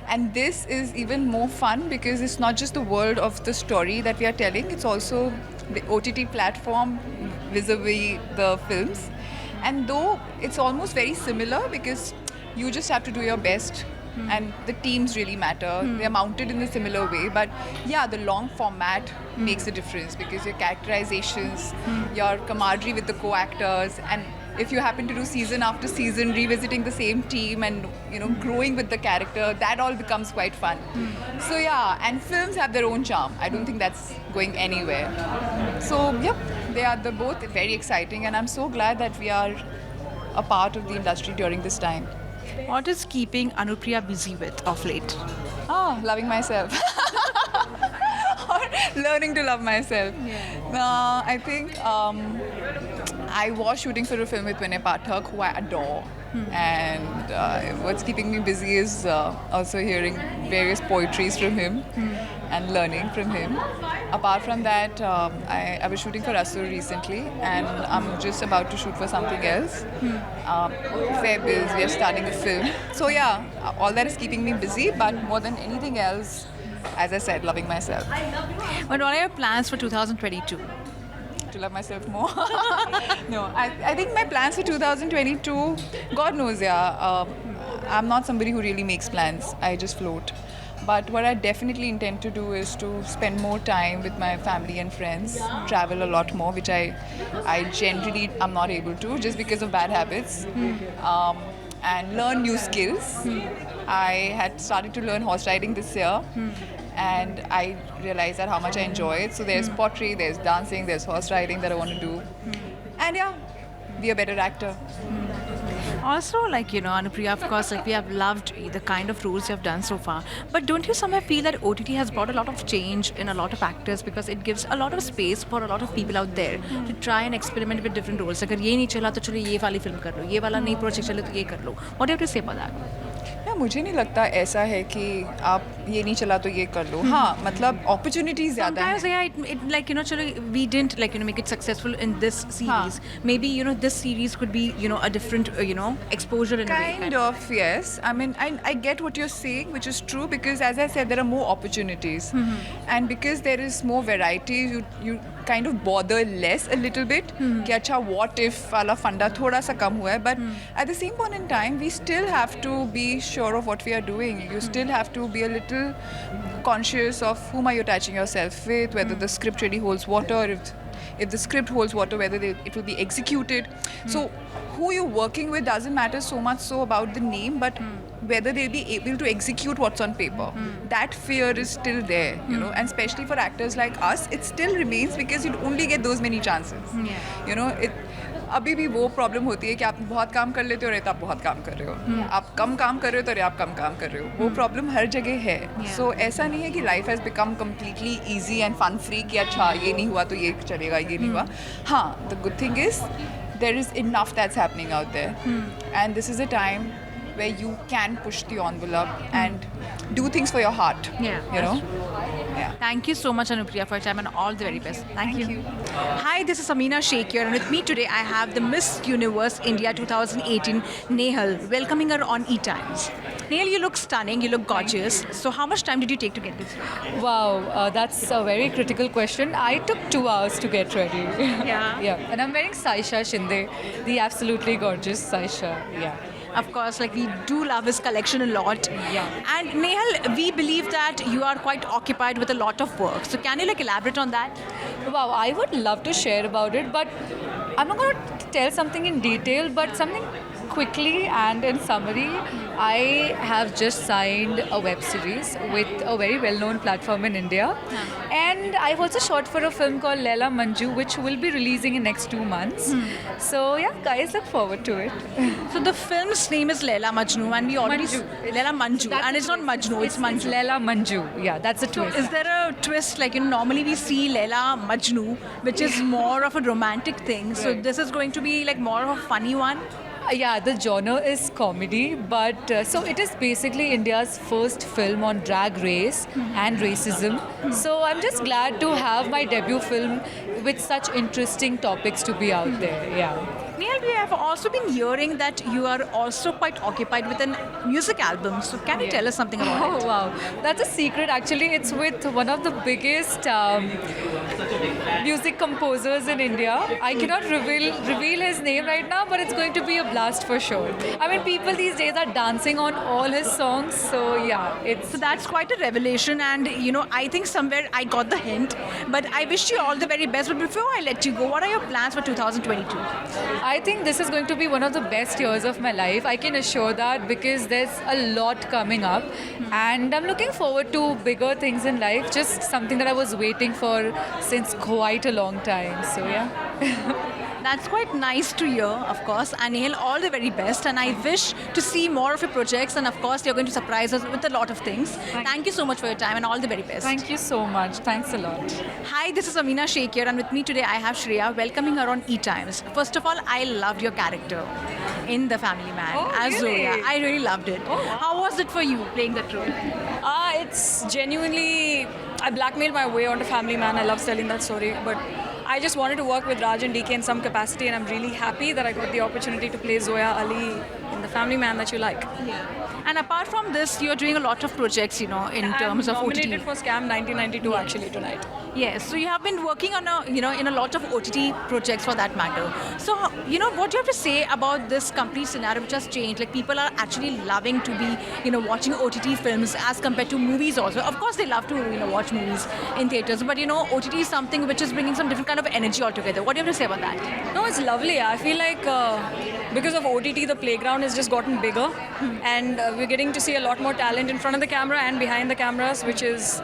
And this is even more fun because it's not just the world of the story that we are telling, it's also the OTT platform vis-a-vis the films. And though it's almost very similar because you just have to do your best, and the teams really matter. They're mounted in a similar way, but yeah, the long format makes a difference because your characterizations, your camaraderie with the co-actors, and if you happen to do season after season revisiting the same team and growing with the character, that all becomes quite fun. So yeah, and films have their own charm. I don't think that's going anywhere. So yep, they're both very exciting, and I'm so glad that we are a part of the industry during this time. What is keeping Anupriya busy with of late? Loving myself. Or learning to love myself. I think I was shooting for a film with Vinay Pathak, who I adore. And what's keeping me busy is also hearing various poetries from him and learning from him. Apart from that, I was shooting for Asur recently, and I'm just about to shoot for something else. Feb is, we are starting a film. So yeah, all that is keeping me busy, but more than anything else, as I said, loving myself. But what are your plans for 2022? To love myself more. No, I think my plans for 2022, God knows, I'm not somebody who really makes plans. I just float. But what I definitely intend to do is to spend more time with my family and friends, travel a lot more, which I generally am not able to just because of bad habits, and learn new skills. I had started to learn horse riding this year. And I realized that how much I enjoy it. So there's pottery, there's dancing, there's horse riding that I want to do. And yeah, be a better actor. Also, like, you know, Anupriya, of course, like, we have loved the kind of roles you have done so far. But don't you somewhere feel that OTT has brought a lot of change in a lot of actors because it gives a lot of space for a lot of people out there to try and experiment with different roles? अगर ये नहीं चला तो चलो ये वाली film कर लो, ये वाला नहीं प्रोजेक्ट चले तो ये कर लो. What do you have to say about that? मुझे नहीं लगता ऐसा है कि आप ये नहीं चला तो ये कर लो. हाँ, मतलब opportunities ज़्यादा हैं. Sometimes, yeah, it like, you know, chalo, we didn't, like, you know, make it successful in this series. Maybe, you know, this series could be, you know, a different, you know, exposure in a way. Kind of, yes. I mean, I get what you're saying, which is true, because as I said, there are more opportunities. And because there is more variety, you kind of bother less a little bit. कि अच्छा, what if वाला फंडा थोड़ा सा कम हुआ है. But at the same point in time, we still have to be sure of what we are doing. You still have to be a little conscious of whom are you attaching yourself with, whether the script really holds water, if the script holds water, whether it will be executed. So who you're working with doesn't matter so much so about the name, but whether they'll be able to execute what's on paper. That fear is still there, you know, and especially for actors like us, it still remains because you only get those many chances. You know, अभी भी वो problem होती है कि आप बहुत काम कर लेते हो तो आप बहुत काम कर रहे हो, आप कम काम कर रहे हो तो आप कम काम कर रहे हो. वो प्रॉब्लम हर जगह है. सो ऐसा नहीं है कि life has become completely easy and fun free कि अच्छा ये नहीं हुआ तो ये चलेगा, ये नहीं हुआ. हाँ, the good thing is there is enough that's happening out there, and this is a time where you can push the envelope and do things for your heart. You know. Thank you so much, Anupriya, for your time, and all the very best. Thank you. Hi, this is Amina Sheikh here, and with me today I have the Miss Universe India 2018, Nehal, welcoming her on E-Times. Nehal, you look stunning, you look gorgeous. So how much time did you take to get this? Wow, that's a very critical question. I took 2 hours to get ready. Yeah. And I'm wearing Saisha Shinde, the absolutely gorgeous Saisha. Yeah. Of course, like, we do love his collection a lot. And Nehal, we believe that you are quite occupied with a lot of work. So can you, like, elaborate on that? Wow, I would love to share about it, but I'm not going to tell something in detail, but something quickly and in summary. I have just signed a web series with a very well-known platform in India, and I've also shot for a film called Laila Manju, which will be releasing in next 2 months. So yeah, guys, look forward to it. So the film's name is Laila Majnu, and we already Laila Manju, and it's not Majnu, it's Manju. It's Laila Manju. Yeah, that's a twist. So is there a twist, like, you know, normally we see Laila Majnu, which is more of a romantic thing. So this is going to be like more of a funny one. Yeah, the genre is comedy, but so it is basically India's first film on drag race and racism. So I'm just glad to have my debut film with such interesting topics to be out there. Yeah. Nehal, we have also been hearing that you are also quite occupied with a music album. So can you tell us something about it? Oh, wow. That's a secret. Actually, it's with one of the biggest music composers in India. I cannot reveal his name right now, but it's going to be a blast for sure. I mean, people these days are dancing on all his songs. So yeah, so that's quite a revelation. And, you know, I think somewhere I got the hint. But I wish you all the very best. But before I let you go, what are your plans for 2022? I think this is going to be one of the best years of my life. I can assure that, because there's a lot coming up, and I'm looking forward to bigger things in life, just something that I was waiting for since quite a long time. So yeah. That's quite nice to hear, of course. Anil, all the very best, and I wish to see more of your projects. And of course, you're going to surprise us with a lot of things. Thank you so much for your time, and all the very best. Thank you so much. Thanks a lot. Hi, this is Amina Sheikh here, and with me today I have Shreya, welcoming her on E-Times. First of all, I loved your character in The Family Man as really? Zoya. I really loved it. How was it for you playing that role? It's genuinely, I blackmailed my way onto Family Man. I love telling that story, but I just wanted to work with Raj and DK in some capacity, and I'm really happy that I got the opportunity to play Zoya Ali in The Family Man that you like. And apart from this, you're doing a lot of projects, in terms of I'm OTT. nominated for Scam 1992 actually tonight. Yes, so you have been working on in a lot of OTT projects for that matter. So, what do you have to say about this complete scenario which has changed? Like, people are actually loving to be, watching OTT films as compared to movies also. Of course, they love to, watch movies in theaters, but, OTT is something which is bringing some different kind of energy altogether. What do you have to say about that? No, it's lovely. I feel like because of OTT, the playground has just gotten bigger, and we're getting to see a lot more talent in front of the camera and behind the cameras, which is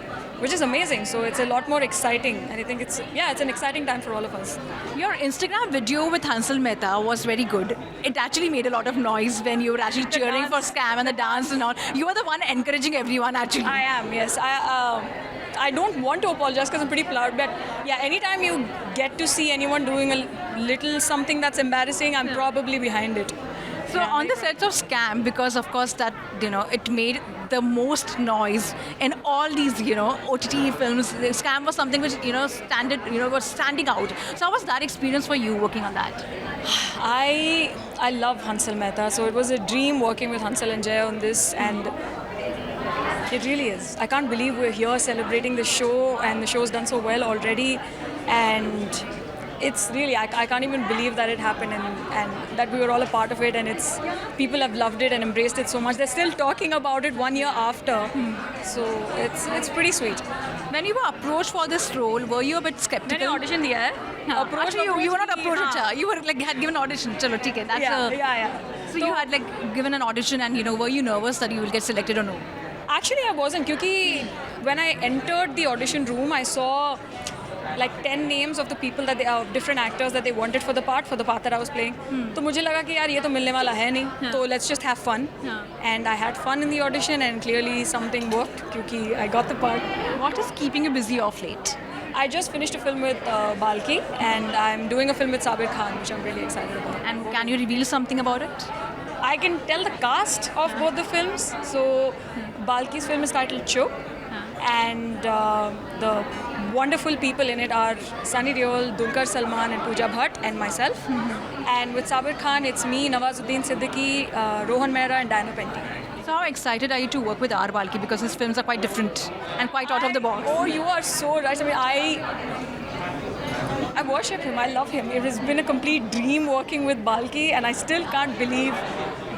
amazing. So it's a lot more exciting, and I think it's an exciting time for all of us. Your Instagram video with Hansal Mehta was very good. It actually made a lot of noise when you were actually cheering for Scam and the dance and all. You were the one encouraging everyone actually. I am, yes. I don't want to apologize because I'm pretty proud, but yeah, anytime you get to see anyone doing a little something that's embarrassing, I'm probably behind it. So on the sets of Scam, because of course that, it made the most noise in all these, OTT films. The Scam was something which, was standing out. So how was that experience for you working on that? I love Hansal Mehta, so it was a dream working with Hansal and Jay on this, and it really is. I can't believe we're here celebrating the show, and the show's done so well already, and it's really, I can't even believe that it happened and that we were all a part of it, and people have loved it and embraced it so much. They're still talking about it 1 year after, so it's pretty sweet. When you were approached for this role, were you a bit skeptical? When I auditioned, Actually, you were not approached. You were had given audition. Chalo, theek hai. That's So you had given an audition, and were you nervous that you will get selected or no? Actually, I wasn't, because when I entered the audition room, I saw 10 names of the people different actors that they wanted for the part that I was playing. So मुझे लगा कि यार ये तो मिलने वाला है नहीं, so let's just have fun. And I had fun in the audition, and clearly something worked because I got the part. What is keeping you busy off late? I just finished a film with Balki, and I'm doing a film with Sabir Khan, which I'm really excited about. And can you reveal something about it? I can tell the cast of both the films. So Balki's film is titled Chup, and the wonderful people in it are Sunny Deol, Dulquer Salman, and Pooja Bhatt, and myself. And with Sabir Khan, it's me, Nawazuddin Siddiqui, Rohan Mehra, and Diana Penty. So how excited are you to work with R. Balki, because his films are quite different and quite out of the box? Oh, you are so right. I mean, I worship him. I love him. It has been a complete dream working with Balki, and I still can't believe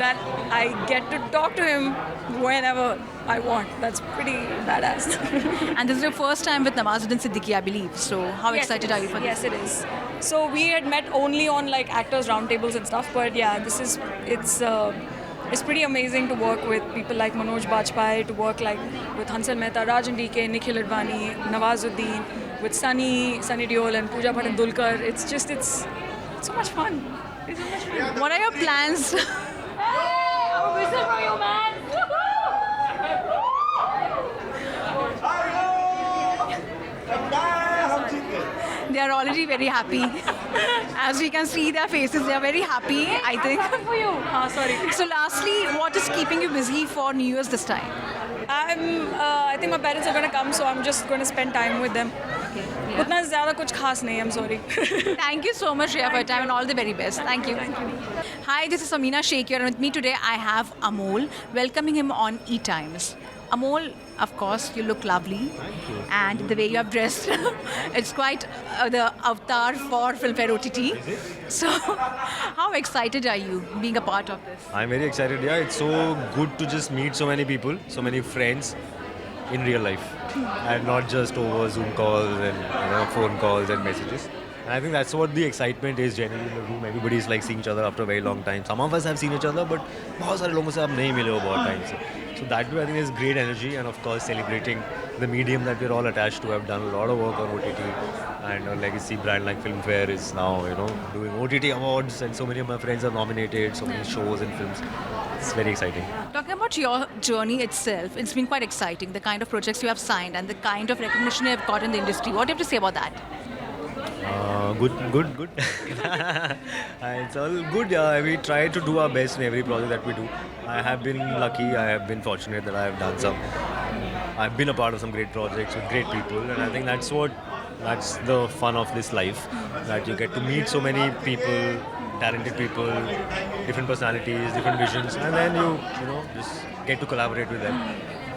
that I get to talk to him whenever I want. That's pretty badass. And this is your first time with Nawazuddin Siddiqui, I believe. So how excited are you for this? Yes, it is. So we had met only on actors roundtables and stuff, but yeah, it's pretty amazing to work with people like Manoj Bajpayee, to work with Hansal Mehta, Rajan DK, Nikhil Advani, Nawazuddin, with Sunny Deol, and Pooja Bhatt and Dulquer. It's so much fun. It's so much fun. What are your plans? I'm a whistle for you, man. They are already very happy. As we can see their faces, they are very happy, I think. For you. Sorry. So lastly, what is keeping you busy for New Year's this time? I think my parents are going to come, so I'm just going to spend time with them. Utna zyada kuch khas nahi, I'm sorry. Thank you so much, Shreya, for your time, and all the very best. Thank you. Hi, this is Amina Sheikh here, and with me today I have Amol, welcoming him on E-Times. Amol, of course, you look lovely. Thank you. And the way you have dressed, it's quite the avatar for Filmfare OTT. So, how excited are you being a part of this? I'm very excited. Yeah, it's so good to just meet so many people, so many friends in real life, and not just over Zoom calls and phone calls and messages. And I think that's what the excitement is generally in the room. Everybody's like seeing each other after a very long time. Some of us have seen each other, but बहुत सारे लोगों से आप नहीं मिले हो बहुत time से. So that way I think there's great energy, and of course celebrating the medium that we're all attached to. I've done a lot of work on OTT, and a legacy brand like Filmfare is now, doing OTT awards, and so many of my friends are nominated, so many shows and films. It's very exciting. Talking about your journey itself, it's been quite exciting. The kind of projects you have signed and the kind of recognition you have got in the industry. What do you have to say about that? Good. It's all good. We try to do our best in every project that we do. I have been lucky. I have been fortunate that I have done some. I've been a part of some great projects with great people, and I think that's the fun of this life. That you get to meet so many people, talented people, different personalities, different visions, and then you just get to collaborate with them.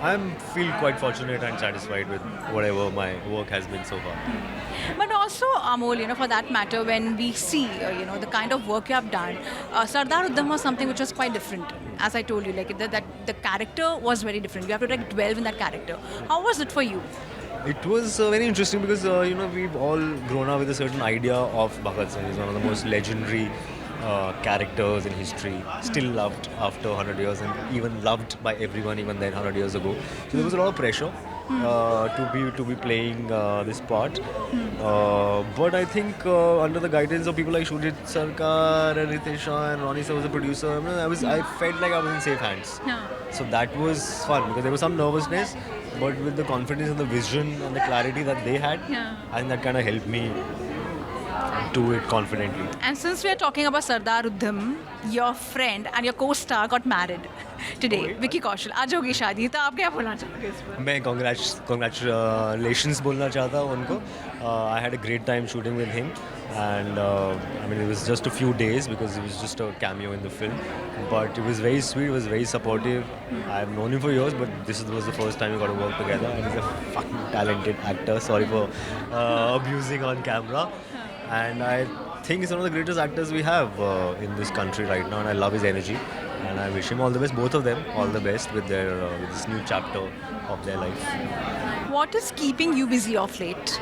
I feel quite fortunate and satisfied with whatever my work has been so far. But also, Amol, for that matter, when we see, the kind of work you have done, Sardar Udham was something which was quite different. As I told you, that the character was very different. You have to dwell in that character. How was it for you? It was very interesting because, we've all grown up with a certain idea of Bhagat Singh. He's one of the most legendary characters in history, still loved after 100 years and even loved by everyone even then 100 years ago. So there was a lot of pressure to be playing this part. But I think under the guidance of people like Shujit Sarkar and Ritesh Shah and Ronnie Sir was the producer, I felt like I was in safe hands. So that was fun because there was some nervousness, but with the confidence and the vision and the clarity that they had, I think that kind of helped me do it confidently. And since we are talking about Sardar Udham, your friend and your co-star got married today, Vicky Kaushal. आज होगी शादी, तो आप क्या बोलना चाहोगे इस पर? मैं congratulations बोलना चाहता हूँ उनको. I had a great time shooting with him, and it was just a few days because it was just a cameo in the film, but it was very sweet. It was very supportive. I've known him for years, but this was the first time we got to work together, and he's a fucking talented actor. Sorry for abusing on camera. And I think he's one of the greatest actors we have in this country right now, and I love his energy. And I wish him all the best, both of them, all the best with their with this new chapter of their life. What is keeping you busy off late?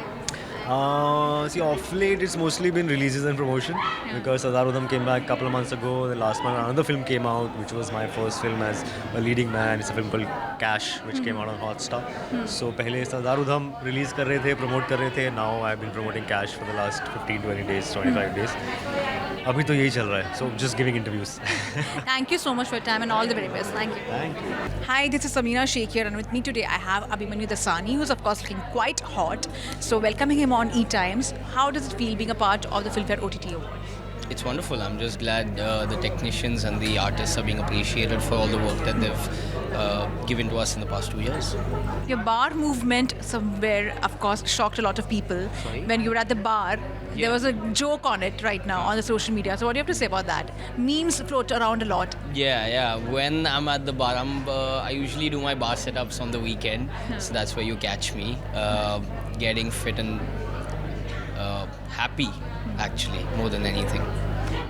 Off late it's mostly been releases and promotion because Sardar Udham came back a couple of months ago. The last month another film came out, which was my first film as a leading man. It's a film called Cash, which came out on Hotstar. So पहले Sardar Udham release कर रहे थे, promote कर रहे थे. Now I've been promoting Cash for the last 15-20 days, 25 days. अभी तो यही चल रहा है. So just giving interviews. Thank you so much for your time and all the very best. Thank you. Thank you. Hi, this is Samina Sheikh here, and with me today I have Abhimanyu Dasani, who's of course looking quite hot. So welcoming him on E-Times. How does it feel being a part of the Filmfare OTT Awards? It's wonderful. I'm just glad the technicians and the artists are being appreciated for all the work that they've given to us in the past 2 years. Your bar movement somewhere, of course, shocked a lot of people. Sorry? When you were at the bar, there was a joke on it right now on the social media. So what do you have to say about that? Memes float around a lot. Yeah. When I'm at the bar, I usually do my bar setups on the weekend. So that's where you catch me getting fit and happy, actually, more than anything.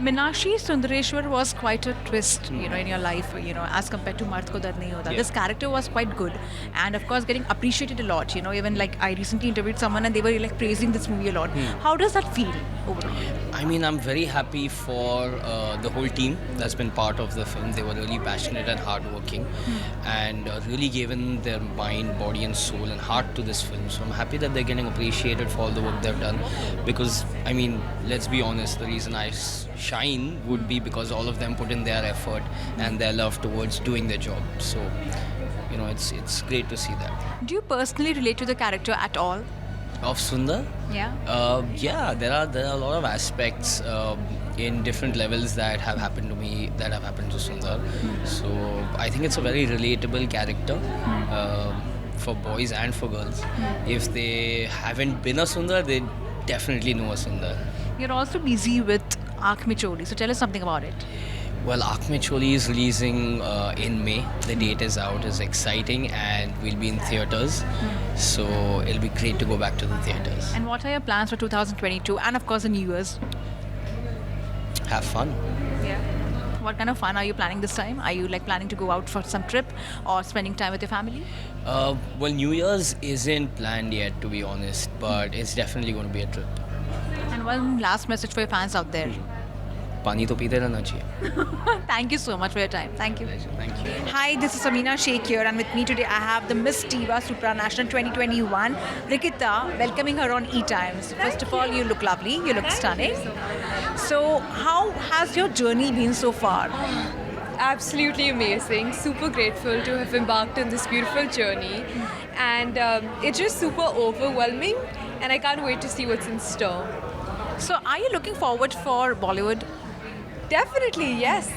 Meenakshi Sundareshwar was quite a twist, in your life, as compared to Mard Ko Dard Nahi Hota. Yeah. This character was quite good, and of course, getting appreciated a lot. Even like I recently interviewed someone, and they were like praising this movie a lot. How does that feel overall? I'm very happy for the whole team that's been part of the film. They were really passionate and hardworking, and really given their mind, body, and soul and heart to this film. So I'm happy that they're getting appreciated for all the work they've done. Because let's be honest, the reason I shine would be because all of them put in their effort and their love towards doing their job. So, it's great to see that. Do you personally relate to the character at all? Of Sundar? Yeah. Yeah, there are a lot of aspects in different levels that have happened to me, that have happened to Sundar. So I think it's a very relatable character for boys and for girls. If they haven't been a Sundar, they definitely know a Sundar. You're also busy with Aankh Mein Choli, so tell us something about it. Well, Aankh Mein Choli is releasing in May. The date is out. It's exciting, and we'll be in theatres. So it'll be great to go back to the theatres. And what are your plans for 2022 and of course the New Year's? Have fun. Yeah. What kind of fun are you planning this time? Are you planning to go out for some trip or spending time with your family? Well, New Year's isn't planned yet, to be honest, but it's definitely going to be a trip. And one last message for your fans out there. पानी तो पीते रहना चाहिए. Thank you so much for your time. Thank you. Thank you. Hi, this is Amina Sheikh here, and with me today I have the Miss Tiva Supranational 2021, Rikita, welcoming her on E-Times. First of all, you look lovely, you look stunning. So, how has your journey been so far? Absolutely amazing. Super grateful to have embarked on this beautiful journey. And it's just super overwhelming, and I can't wait to see what's in store. So, are you looking forward for Bollywood? Definitely, yes.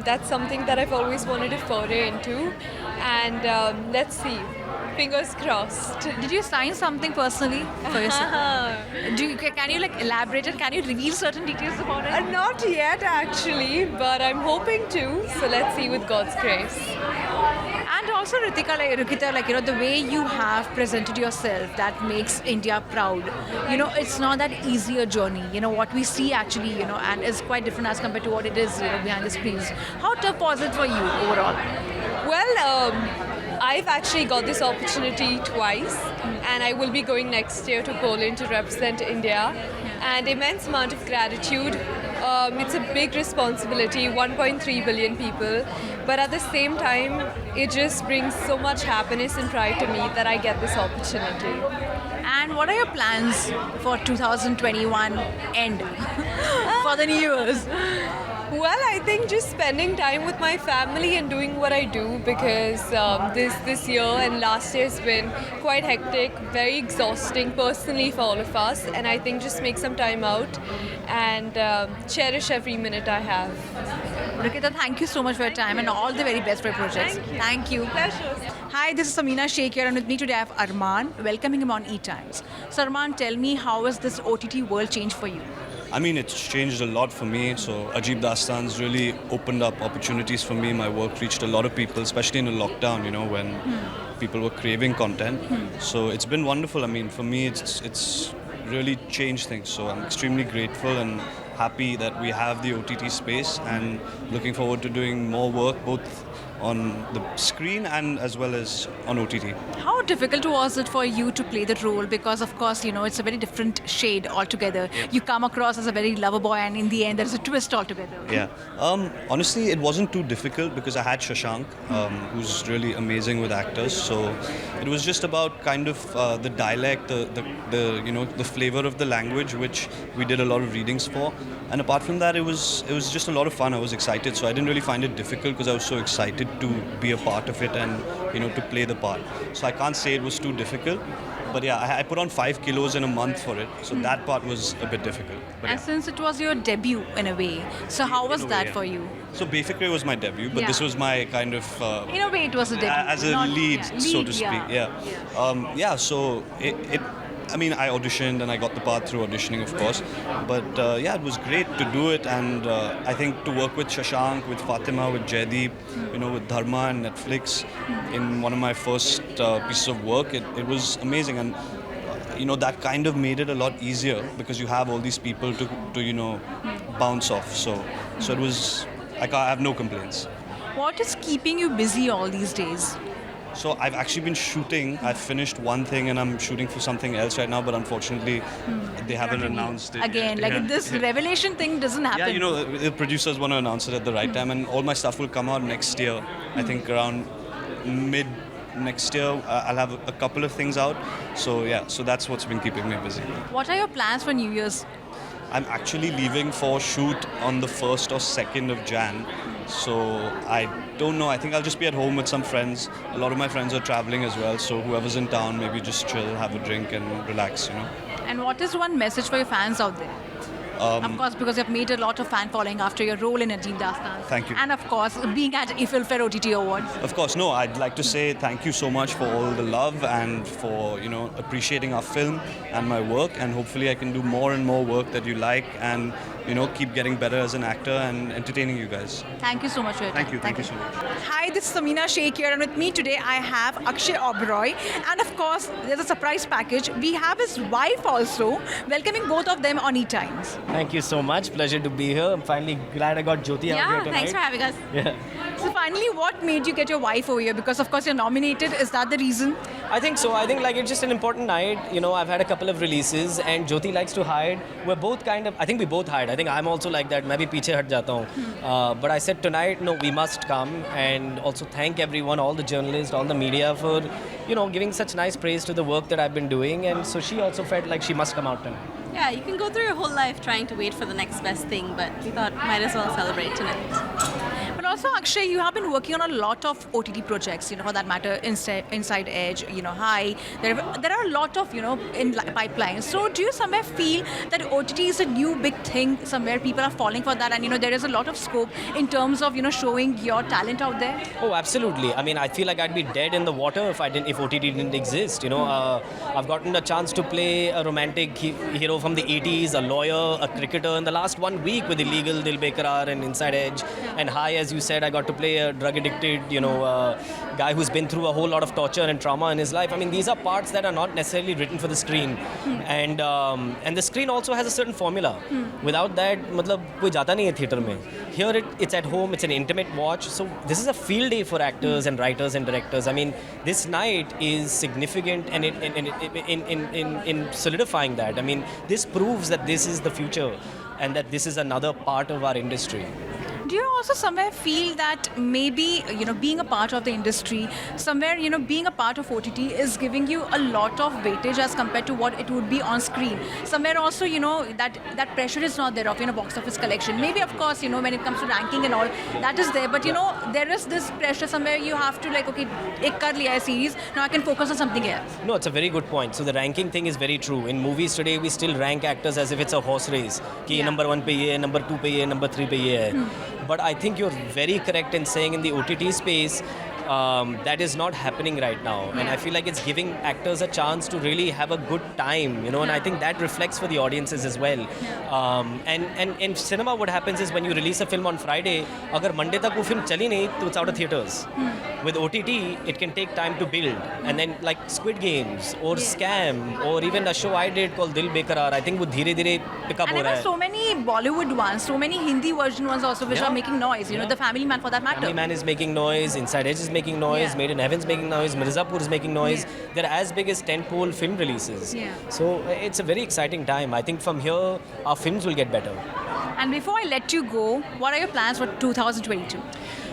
That's something that I've always wanted to foray into. And let's see. Fingers crossed. Did you sign something personally for yourself? Can you like elaborate it? Can you reveal certain details about it? Not yet, actually, but I'm hoping to. So let's see with God's grace. And also, Rikita, the way you have presented yourself, that makes India proud. It's not that easy a journey. What we see actually, and is quite different as compared to what it is, behind the screens. How tough was it for you overall? Well, I've actually got this opportunity twice, and I will be going next year to Poland to represent India. And immense amount of gratitude. It's a big responsibility, 1.3 billion people. But at the same time, it just brings so much happiness and pride to me that I get this opportunity. And what are your plans for 2021 end for the New Year's? Well, I think just spending time with my family and doing what I do, because this year and last year has been quite hectic, very exhausting personally for all of us, and I think just make some time out and cherish every minute I have. Rikita, thank you so much for your time and all the very best for your projects. Thank you. Pleasure. Hi, this is Amina Sheikh here, and with me today I have Arman, welcoming him on E-Times. So Arman, tell me, how has this OTT world changed for you? I mean, it's changed a lot for me. So Ajeeb Dastan's really opened up opportunities for me. My work reached a lot of people, especially in a lockdown, when people were craving content. So it's been wonderful. I mean, for me, it's really changed things. So I'm extremely grateful and happy that we have the OTT space, and looking forward to doing more work, both on the screen and as well as on OTT. How difficult was it for you to play the role? Because of course, it's a very different shade altogether. Yeah. You come across as a very lover boy, and in the end there's a twist altogether. Yeah. Honestly, it wasn't too difficult because I had Shashank, who's really amazing with actors. So it was just about kind of the dialect, the flavor of the language, which we did a lot of readings for. And apart from that, it was just a lot of fun. I was excited, so I didn't really find it difficult because I was so excited to be a part of it and to play the part. So I can't say it was too difficult. But yeah, I put on 5 kilos in a month for it, so that part was a bit difficult. But And since it was your debut in a way, so how was that for you? So Befikre was my debut, but this was my kind of In a way, it was a debut. as a not- lead, so to speak. Yeah. So I mean, I auditioned and I got the part through auditioning, of course. But it was great to do it, and I think to work with Shashank, with Fatima, with Jaideep, with Dharma and Netflix in one of my first pieces of work, it was amazing. And that kind of made it a lot easier because you have all these people to bounce off. So it was, I have no complaints. What is keeping you busy all these days? So I've actually been shooting. I've finished one thing and I'm shooting for something else right now, but unfortunately they haven't announced it Again, yet. like Yeah. this revelation thing doesn't happen. Yeah, the producers want to announce it at the right time, and all my stuff will come out next year. I think around mid next year I'll have a couple of things out. So that's what's been keeping me busy. What are your plans for New Year's? I'm actually leaving for shoot on the 1st or 2nd of Jan. So I don't know. I think I'll just be at home with some friends. A lot of my friends are traveling as well. So whoever's in town, maybe just chill, have a drink and relax, And what is one message for your fans out there? Of course, because you've made a lot of fan following after your role in Ajeeb Dastan. Thank you. And of course, being at Filmfare OTT Awards. Of course, no, I'd like to say thank you so much for all the love and for, appreciating our film and my work, and hopefully I can do more and more work that you like and, keep getting better as an actor and entertaining you guys. Thank you so much for your time. Thank you so much. Hi, this is Amina Sheikh here, and with me today I have Akshay Oberoi, and of course there's a surprise package. We have his wife also, welcoming both of them on E-Times. Thank you so much. Pleasure to be here. I'm finally glad I got Jyoti out here tonight. Thanks for having us. Yeah. So finally, what made you get your wife over here? Because of course you're nominated. Is that the reason? I think so. I think like it's just an important night. You know, I've had a couple of releases, and Jyoti likes to hide. We're both kind of. I think we both hide. I think I'm also like that. मैं भी पीछे हट जाता हूँ. But I said tonight, no, we must come, and also thank everyone, all the journalists, all the media for, you know, giving such nice praise to the work that I've been doing, and so she also felt like she must come out tonight. Yeah, you can go through your whole life trying to wait for the next best thing, but we thought might as well celebrate tonight. But also, Akshay, you have been working on a lot of OTT projects, you know, for that matter, Inside Edge, you know, High. There are a lot of, you know, in pipeline. So do you somewhere feel that OTT is a new big thing, somewhere people are falling for that, and, you know, there is a lot of scope in terms of, you know, showing your talent out there? Oh, absolutely. I mean, I feel like I'd be dead in the water if OTT didn't exist, you know. I've gotten a chance to play a romantic hero from the 80s, a lawyer, a cricketer in the last 1 week with Illegal, Dil Bekarar and Inside Edge. And High, as you said, I got to play a drug addicted, you know, guy who's been through a whole lot of torture and trauma in his life. I mean, these are parts that are not necessarily written for the screen. And the screen also has a certain formula. Without that, मतलब कोई जाता नहीं है theatre में. Here it's at home, it's an intimate watch. So this is a field day for actors and writers and directors. I mean, this night is significant and in solidifying that. I mean, this proves that this is the future and that this is another part of our industry. Do you also somewhere feel that maybe, you know, being a part of the industry, somewhere, you know, being a part of OTT is giving you a lot of weightage as compared to what it would be on screen? Somewhere also, you know, that pressure is not there of, you know, box office collection. Maybe, of course, you know, when it comes to ranking and all, that is there. But, you know, there is this pressure somewhere you have to like, okay, ek kar liya hai series, now I can focus on something else. No, it's a very good point. So the ranking thing is very true. In movies today, we still rank actors as if it's a horse race. Ki number 1 pe ye hai, number 2 pe ye hai, number 3 pe ye hai. But I think you're very correct in saying in the OTT space, that is not happening right now. And I feel like it's giving actors a chance to really have a good time, you know, and I think that reflects for the audiences as well. And in cinema, what happens is when you release a film on Friday, agar Monday tak wo film chali nahi, to it's out of theatres. With OTT, it can take time to build. And then like Squid Games or Scam or even a show I did called Dil Bekarar, I think wo dheere dheere pick up ho raha hai. And there were so many Bollywood ones, so many Hindi version ones also which are making noise, you know, The Family Man for that matter. Family Man is making noise, Inside Edge is making noise, Made in Heaven's making noise, Mirzapur is making noise. They're as big as tentpole film releases. So it's a very exciting time. I think from here, our films will get better. And before I let you go, what are your plans for 2022?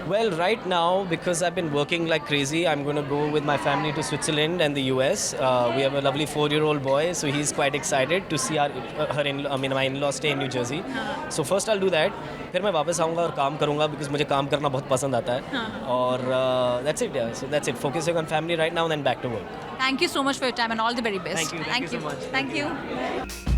Well, right now, because I've been working like crazy, I'm going to go with my family to Switzerland and the US. We have a lovely 4-year-old boy, so he's quite excited to see my in-laws stay in New Jersey. So first I'll do that. फिर मैं वापस आऊँगा और काम करूँगा because मुझे काम करना बहुत पसंद आता है. और that's it, yeah. So that's it. Focusing on family right now and then back to work. Thank you so much for your time and all the very best. Thank you so much. Thank you.